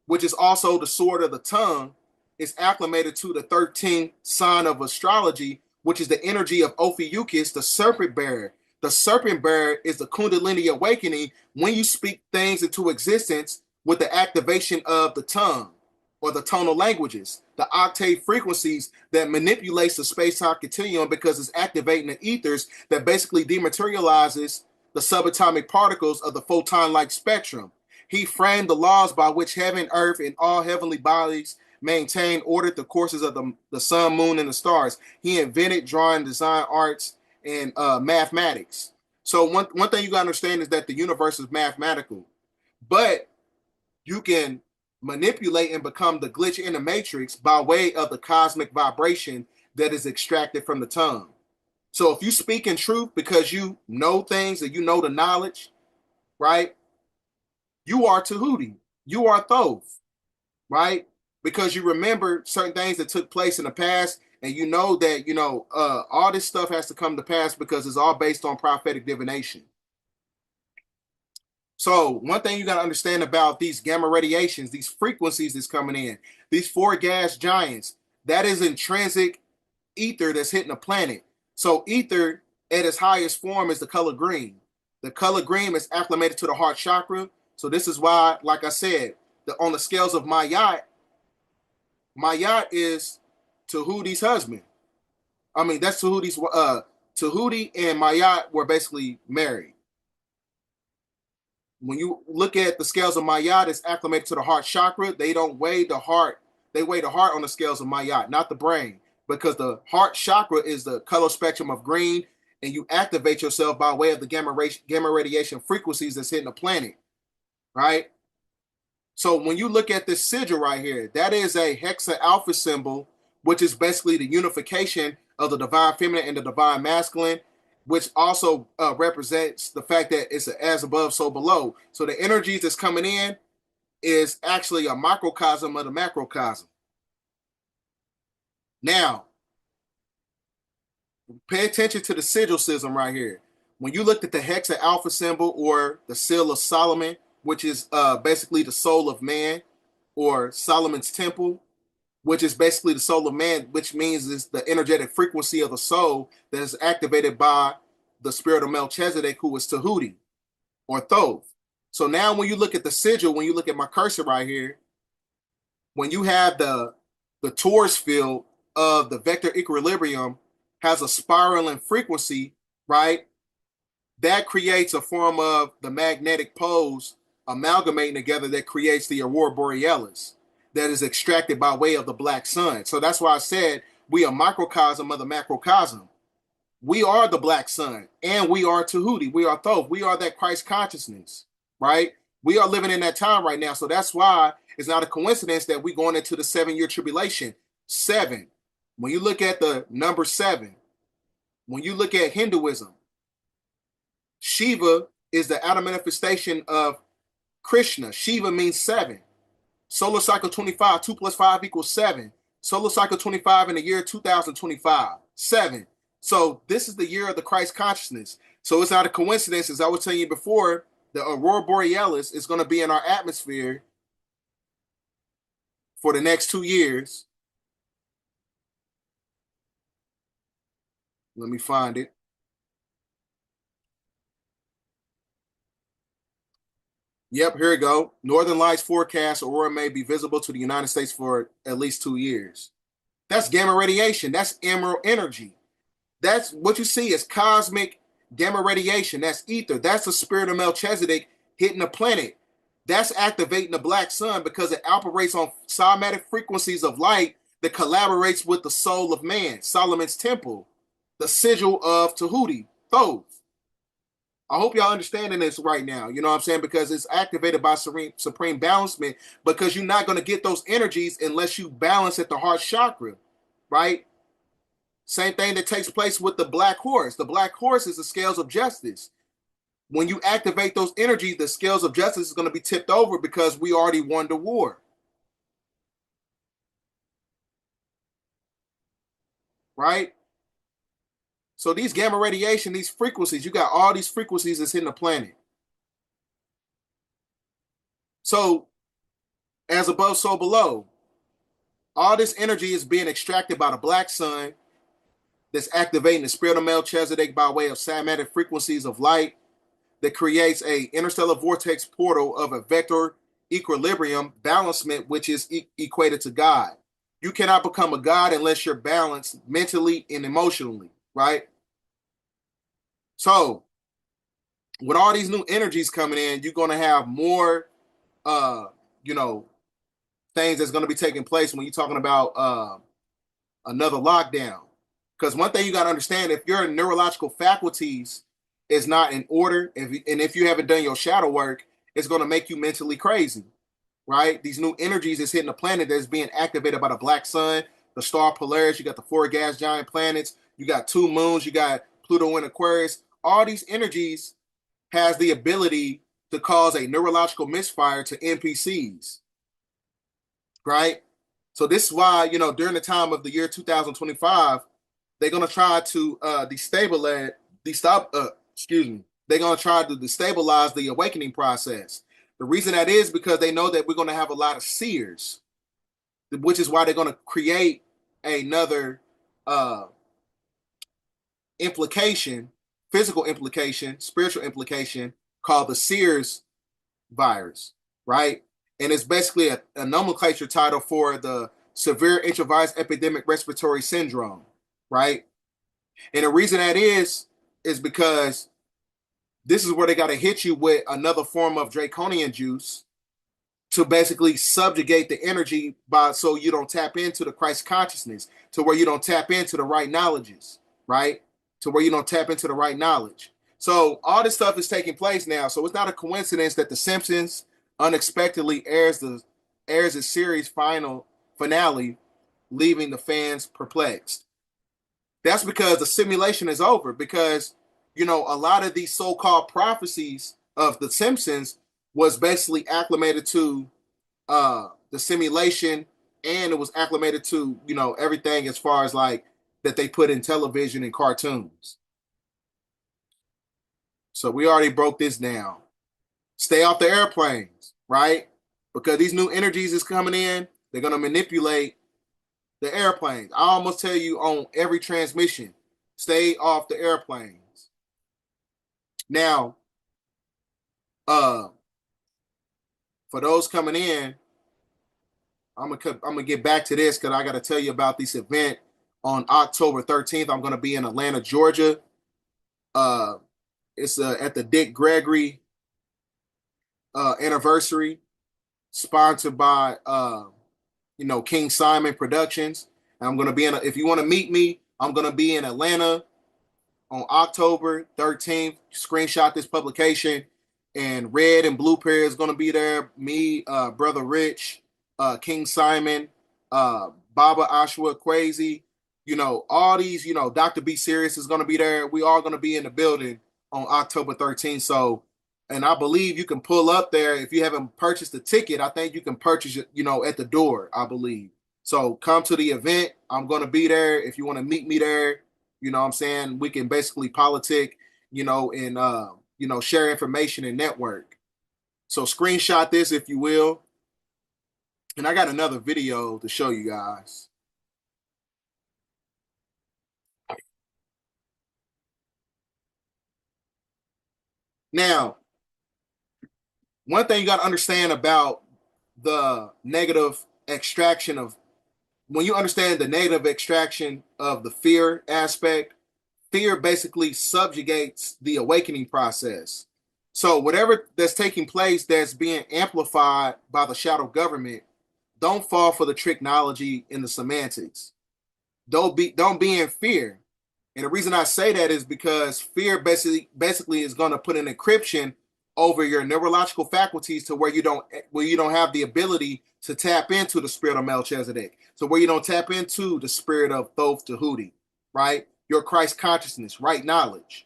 which is also the sword of the tongue, is acclimated to the 13th sign of astrology, which is the energy of Ophiuchus, the serpent bearer. The serpent bearer is the Kundalini awakening when you speak things into existence with the activation of the tongue or the tonal languages, the octave frequencies that manipulates the space-time continuum, because it's activating the ethers that basically dematerializes the subatomic particles of the photon-like spectrum. He framed the laws by which heaven, earth, and all heavenly bodies maintain, ordered the courses of the sun, moon, and the stars. He invented drawing, design, arts, and mathematics. So one thing you gotta understand is that the universe is mathematical, but you can manipulate and become the glitch in the matrix by way of the cosmic vibration that is extracted from the tongue. So if you speak in truth because you know things and you know the knowledge, right? You are Tahuti. You are Thoth, right? Because you remember certain things that took place in the past, and you know that, all this stuff has to come to pass because it's all based on prophetic divination. So one thing you got to understand about these gamma radiations, these frequencies that's coming in, these four gas giants, that is intrinsic ether that's hitting the planet. So ether at its highest form is the color green. The color green is acclimated to the heart chakra. So this is why, like I said, on the scales of Mayat is Tahuti's husband. I mean, that's Tahuti's, Tahuti and Mayat were basically married. When you look at the scales of Mayat, it's acclimated to the heart chakra. They don't weigh the heart. They weigh the heart on the scales of Mayat, not the brain, because the heart chakra is the color spectrum of green, and you activate yourself by way of the gamma radiation frequencies that's hitting the planet, right? So when you look at this sigil right here, that is a hexa alpha symbol, which is basically the unification of the divine feminine and the divine masculine, which also represents the fact that it's as above, so below. So the energies that's coming in is actually a microcosm of the macrocosm. Now, pay attention to the sigil right here. When you looked at the hexa alpha symbol or the seal of Solomon, which is basically the soul of man, or Solomon's temple, which is basically the soul of man, which means is the energetic frequency of the soul that is activated by the spirit of Melchizedek, who was Tahuti or Thoth. So now when you look at the sigil, when you look at my cursor right here, when you have the torus field of the vector equilibrium has a spiraling frequency, right? That creates a form of the magnetic poles amalgamating together that creates the aurora borealis that is extracted by way of the black sun. So that's why I said we are microcosm of the macrocosm. We are the black sun, and we are Tahuti. We are Thoth. We are that Christ consciousness, right? We are living in that time right now. So that's why it's not a coincidence that we're going into the 7-year tribulation. 7. When you look at the number 7, when you look at Hinduism, Shiva is the outer manifestation of Krishna. Shiva means 7. Solar cycle 25, 2 plus 5 equals 7. Solar cycle 25 in the year 2025, 7. So this is the year of the Christ consciousness. So it's not a coincidence, as I was telling you before, the aurora borealis is going to be in our atmosphere for the next 2 years. Let me find it. Yep, here we go. Northern Lights forecast, aurora may be visible to the United States for at least 2 years. That's gamma radiation. That's emerald energy. That's what you see is cosmic gamma radiation. That's ether. That's the spirit of Melchizedek hitting the planet. That's activating the black sun because it operates on cymatic frequencies of light that collaborates with the soul of man, Solomon's temple, the sigil of Tahuti, Thoth. I hope y'all understanding this right now. You know what I'm saying? Because it's activated by supreme balancement, because you're not going to get those energies unless you balance at the heart chakra, right? Same thing that takes place with the black horse. The black horse is the scales of justice. When you activate those energies, the scales of justice is going to be tipped over because we already won the war. Right? So these gamma radiation, these frequencies, you got all these frequencies that's hitting the planet. So as above, so below. All this energy is being extracted by the black sun that's activating the spirit of Melchizedek by way of cymatic frequencies of light that creates a interstellar vortex portal of a vector equilibrium balancement, which is equated to God. You cannot become a God unless you're balanced mentally and emotionally, right? So with all these new energies coming in, you're going to have more, things that's going to be taking place when you're talking about another lockdown. Because one thing you got to understand, if your neurological faculties is not in order, if you haven't done your shadow work, it's going to make you mentally crazy, right? These new energies is hitting the planet that's being activated by the black sun, the star Polaris. You got the 4 gas giant planets. You got 2 moons. You got Pluto in Aquarius. All these energies has the ability to cause a neurological misfire to NPCs, right? So this is why, during the time of the year 2025, they're going to try to they're going to try to destabilize the awakening process. The reason that is because they know that we're going to have a lot of seers, which is why they're going to create another implication, physical implication, spiritual implication called the Seers virus, right? And it's basically a nomenclature title for the severe intravirus epidemic respiratory syndrome, right? And the reason that is because this is where they got to hit you with another form of draconian juice to basically subjugate the energy so you don't tap into the Christ consciousness, to where you don't tap into the right knowledges, right? To where you don't tap into the right knowledge. So all this stuff is taking place now. So it's not a coincidence that The Simpsons unexpectedly airs its series finale, leaving the fans perplexed. That's because the simulation is over, because a lot of these so-called prophecies of The Simpsons was basically acclimated to the simulation, and it was acclimated to everything as far as like that they put in television and cartoons. So we already broke this down. Stay off the airplanes, right? Because these new energies is coming in, they're going to manipulate the airplanes. I almost tell you on every transmission, stay off the airplanes. Now, for those coming in, I'm gonna get back to this because I got to tell you about this event on October 13th. I'm gonna be in Atlanta, Georgia. It's at the Dick Gregory anniversary, sponsored by King Simon Productions. And I'm gonna be if you want to meet me, I'm gonna be in Atlanta on October 13th. Screenshot this publication, and Red and Blue Pair is gonna be there. Me, Brother Rich, King Simon, Baba Ashwa Crazy, all these, Dr. B Serious is gonna be there. We all gonna be in the building on October 13th. So, and I believe you can pull up there if you haven't purchased a ticket. I think you can purchase it, at the door, I believe. So come to the event. I'm going to be there. If you want to meet me there, what I'm saying, we can basically politic, and, share information and network. So screenshot this, if you will. And I got another video to show you guys. Now, one thing you got to understand about the negative extraction of, when you understand the negative extraction of the fear aspect, fear basically subjugates the awakening process. So whatever that's taking place that's being amplified by the shadow government, don't fall for the tricknology in the semantics. Don't be in fear. And the reason I say that is because fear basically is going to put an encryption over your neurological faculties to where you don't have the ability to tap into the spirit of Melchizedek. So where you don't tap into the spirit of Thoth Tahuti, right? Your Christ consciousness, right knowledge.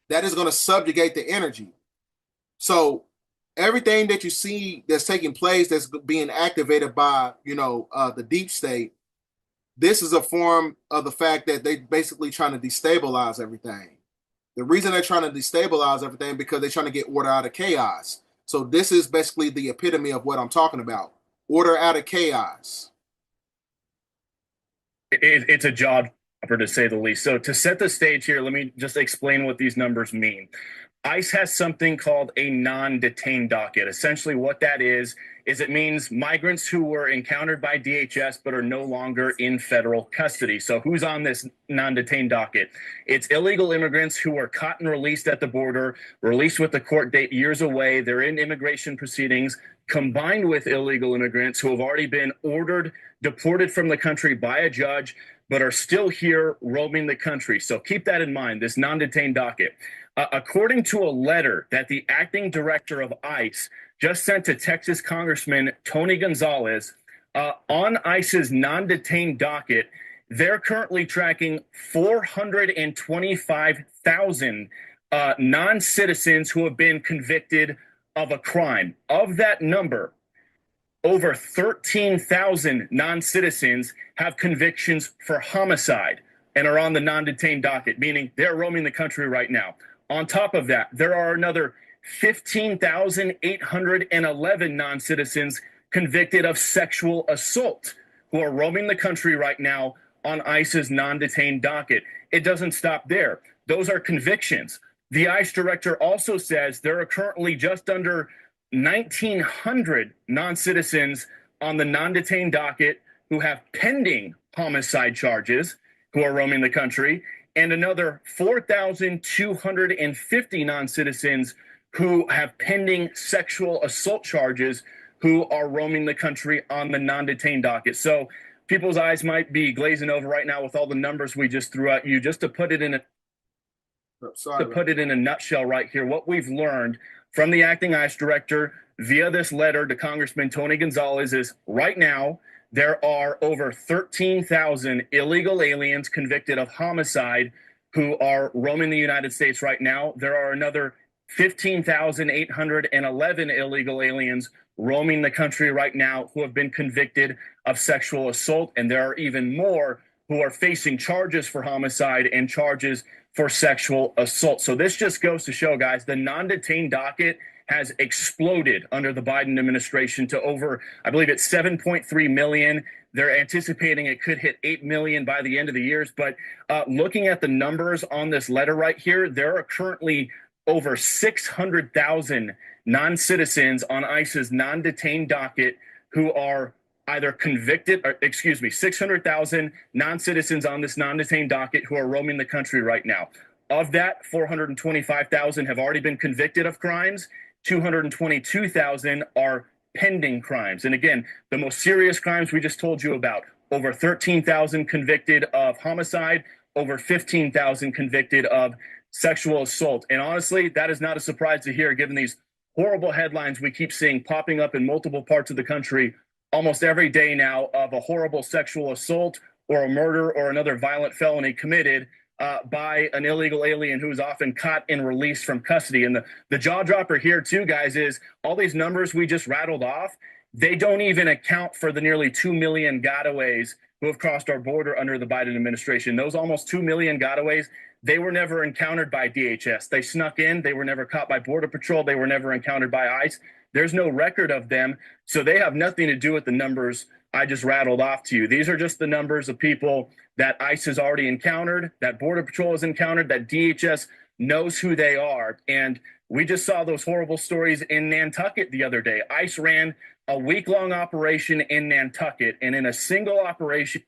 That is going to subjugate the energy. So everything that you see that's taking place, that's being activated by, the deep state, this is a form of the fact that they basically trying to destabilize everything. The reason they're trying to destabilize everything because they're trying to get order out of chaos. So this is basically the epitome of what I'm talking about. Order out of chaos. It's a job to say the least. So to set the stage here, let me just explain what these numbers mean. ICE has something called a non-detained docket. Essentially what that is it means migrants who were encountered by DHS but are no longer in federal custody. So who's on this non-detained docket? It's illegal immigrants who were caught and released at the border, released with the court date years away. They're in immigration proceedings, combined with illegal immigrants who have already been ordered, deported from the country by a judge, but are still here roaming the country. So keep that in mind, this non-detained docket. According to a letter that the acting director of ICE just sent to Texas Congressman Tony Gonzalez, on ICE's non-detained docket, they're currently tracking 425,000 non-citizens who have been convicted of a crime. Of that number, over 13,000 non-citizens have convictions for homicide and are on the non-detained docket, meaning they're roaming the country right now. On top of that, there are another 15,811 non-citizens convicted of sexual assault who are roaming the country right now on ICE's non-detained docket. It doesn't stop there. Those are convictions. The ICE director also says there are currently just under 1,900 non-citizens on the non-detained docket who have pending homicide charges who are roaming the country, and another 4,250 non-citizens who have pending sexual assault charges who are roaming the country on the non-detained docket. So people's eyes might be glazing over right now with all the numbers we just threw at you. Just to put it in a nutshell right here, what we've learned from the acting ICE director via this letter to Congressman Tony Gonzalez is right now there are over 13,000 illegal aliens convicted of homicide who are roaming the United States right now. There are another 15,811 illegal aliens roaming the country right now who have been convicted of sexual assault. And there are even more who are facing charges for homicide and charges for sexual assault. So this just goes to show, guys, the non-detained docket has exploded under the Biden administration to over, I believe it's 7.3 million. They're anticipating it could hit 8 million by the end of the year. But looking at the numbers on this letter right here, there are currently over 600,000 non-citizens on ICE's non-detained docket who are either convicted, or 600,000 non-citizens on this non-detained docket who are roaming the country right now. Of that, 425,000 have already been convicted of crimes. 222,000 are pending crimes. And again, the most serious crimes we just told you about, over 13,000 convicted of homicide, over 15,000 convicted of sexual assault. And honestly, that is not a surprise to hear, given these horrible headlines we keep seeing popping up in multiple parts of the country almost every day now of a horrible sexual assault or a murder or another violent felony committed by an illegal alien who is often caught and released from custody. And the jaw dropper here too, guys, is all these numbers we just rattled off, they don't even account for the nearly 2 million gotaways who have crossed our border under the Biden administration. Those almost 2 million gotaways, they were never encountered by DHS. They snuck in. They were never caught by Border Patrol. They were never encountered by ICE. There's no record of them. So they have nothing to do with the numbers I just rattled off to you. These are just the numbers of people that ICE has already encountered, that Border Patrol has encountered, that DHS knows who they are. And we just saw those horrible stories in Nantucket the other day. ICE ran a week-long operation in Nantucket, and in a single operation.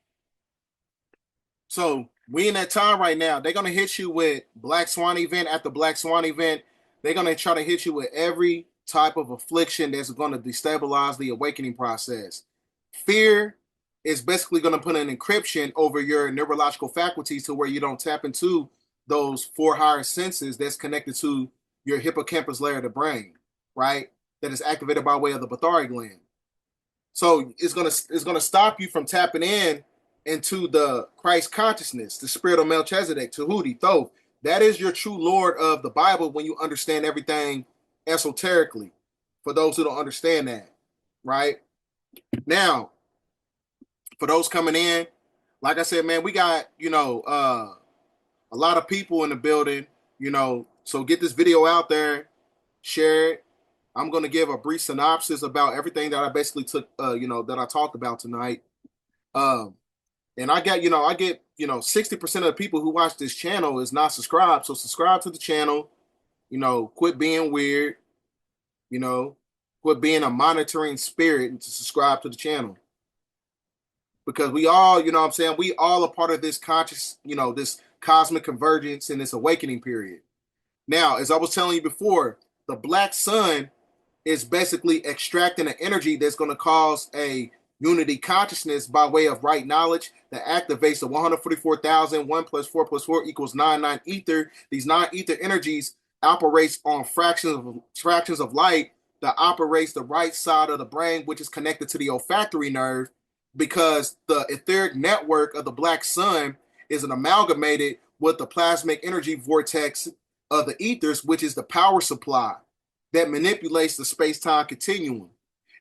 So we in that time right now. They're gonna hit you with Black Swan event after Black Swan event. They're gonna try to hit you with every type of affliction that's going to destabilize the awakening process. Fear is basically going to put an encryption over your neurological faculties to where you don't tap into those 4 higher senses that's connected to your hippocampus layer of the brain, right? That is activated by way of the Pithari gland. So it's gonna stop you from tapping into the Christ consciousness, the spirit of Melchizedek, Tahuti, Thoth. That is your true Lord of the Bible when you understand everything esoterically, for those who don't understand that, right? Now, for those coming in, like I said, man, we got, a lot of people in the building, so get this video out there, share it. I'm going to give a brief synopsis about everything that I basically took, that I talked about tonight. And I get 60% of the people who watch this channel is not subscribed. So subscribe to the channel, quit being weird, quit being a monitoring spirit, and to subscribe to the channel. Because we all, we all are part of this conscious, this cosmic convergence and this awakening period. Now, as I was telling you before, the black sun is basically extracting an energy that's going to cause a unity consciousness by way of right knowledge that activates the 144,000, 1 + 4 + 4 = 9 ether. These 9 ether energies operates on fractions of light that operates the right side of the brain, which is connected to the olfactory nerve, because the etheric network of the black sun is an amalgamated with the plasmic energy vortex of the ethers, which is the power supply that manipulates the space-time continuum.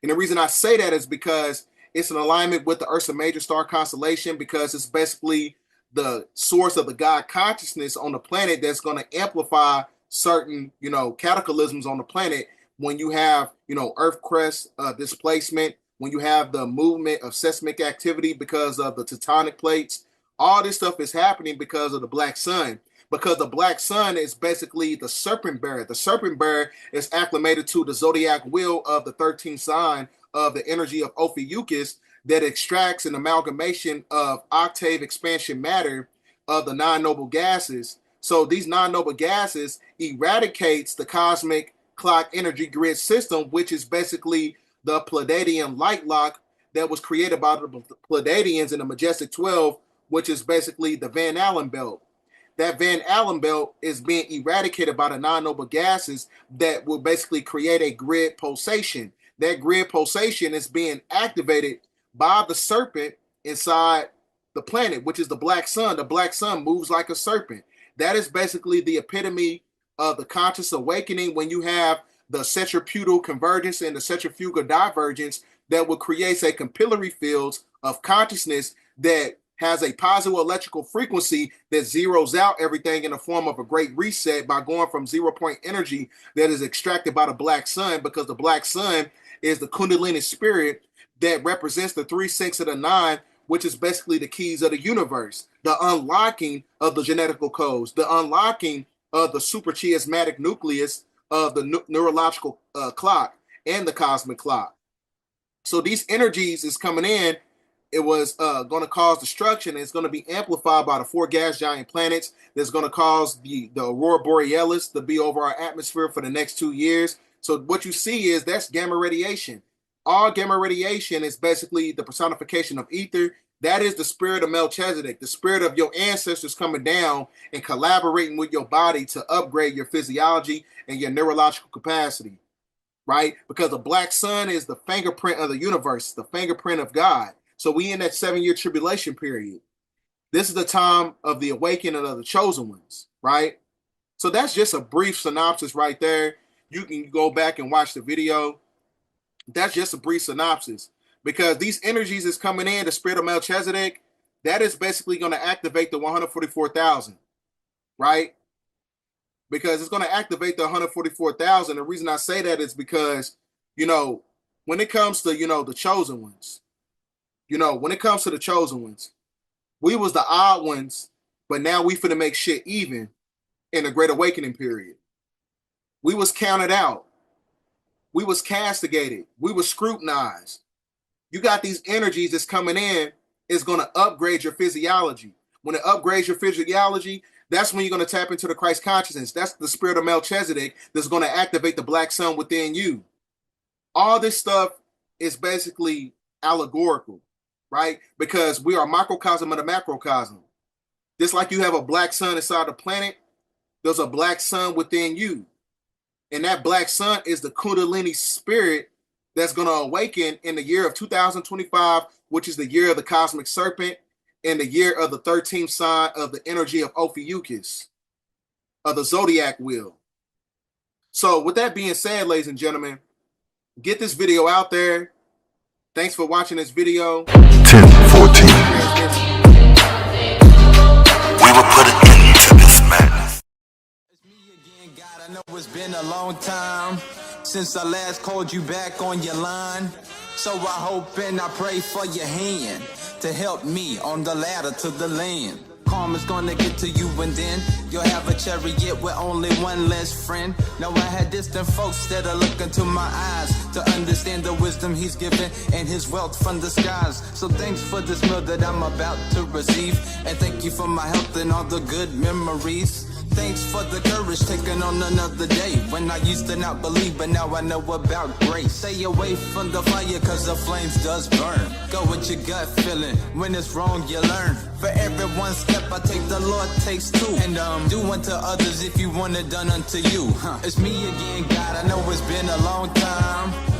And the reason I say that is because it's in alignment with the Ursa Major star constellation, because it's basically the source of the God consciousness on the planet that's going to amplify certain, cataclysms on the planet. When you have, earth crust displacement, when you have the movement of seismic activity because of the tectonic plates, all this stuff is happening because of the black sun. Because the black sun is basically the serpent bearer. The serpent bearer is acclimated to the zodiac wheel of the 13th sign of the energy of Ophiuchus that extracts an amalgamation of octave expansion matter of the 9 noble gases. So these 9 noble gases eradicates the cosmic clock energy grid system, which is basically the Pleiadian light lock that was created by the Pleiadians in the Majestic 12, which is basically the Van Allen belt. That Van Allen belt is being eradicated by the 9 noble gases that will basically create a grid pulsation. That grid pulsation is being activated by the serpent inside the planet, which is the black sun. The black sun moves like a serpent. That is basically the epitome of the conscious awakening, when you have the centripetal convergence and the centrifugal divergence that will create a capillary fields of consciousness that has a positive electrical frequency that zeroes out everything in the form of a great reset by going from 0 point energy that is extracted by the black sun, because the black sun is the Kundalini spirit that represents the 3, 6, and the 9, which is basically the keys of the universe, the unlocking of the genetical codes, the unlocking of the suprachiasmatic nucleus of the neurological clock and the cosmic clock. So these energies is coming in. It was going to cause destruction. It's going to be amplified by the 4 gas giant planets. That's going to cause the aurora borealis to be over our atmosphere for the next 2 years. So what you see is that's gamma radiation. All gamma radiation is basically the personification of ether. That is the spirit of Melchizedek, the spirit of your ancestors coming down and collaborating with your body to upgrade your physiology and your neurological capacity, right? Because the black sun is the fingerprint of the universe, the fingerprint of God. So we in that 7-year tribulation period. This is the time of the awakening of the chosen ones, right? So that's just a brief synopsis right there. You can go back and watch the video. That's just a brief synopsis, because these energies is coming in, the spirit of Melchizedek, that is basically going to activate the 144,000, right? Because it's going to activate the 144,000. The reason I say that is because, when it comes to, the chosen ones, when it comes to the chosen ones, we was the odd ones, but now we finna make shit even in the Great Awakening period. We was counted out. We was castigated. We was scrutinized. You got these energies that's coming in, is going to upgrade your physiology. When it upgrades your physiology, that's when you're going to tap into the Christ consciousness. That's the spirit of Melchizedek that's going to activate the black sun within you. All this stuff is basically allegorical, right? Because we are a microcosm of the macrocosm. Just like you have a black sun inside the planet, there's a black sun within you. And that black sun is the Kundalini spirit that's going to awaken in the year of 2025, which is the year of the cosmic serpent and the year of the 13th sign of the energy of Ophiuchus, of the zodiac wheel. So with that being said, ladies and gentlemen, get this video out there. Thanks for watching this video. 10:14. We will put an end to this madness. It's me again, God. I know it's been a long time since I last called you back on your line. So I hope and I pray for your hand to help me on the ladder to the land. Karma's gonna get to you, and then you'll have a chariot with only one less friend. Now I had distant folks that are looking to my eyes to understand the wisdom he's given and his wealth from the skies. So thanks for this meal that I'm about to receive, and thank you for my health and all the good memories. Thanks for the courage taking on another day, when I used to not believe, but now I know about grace. Stay away from the fire, cause the flames does burn. Go with your gut feeling, when it's wrong you learn. For every one step I take, the Lord takes two. And do unto others if you want it done unto you. It's me again, God, I know it's been a long time.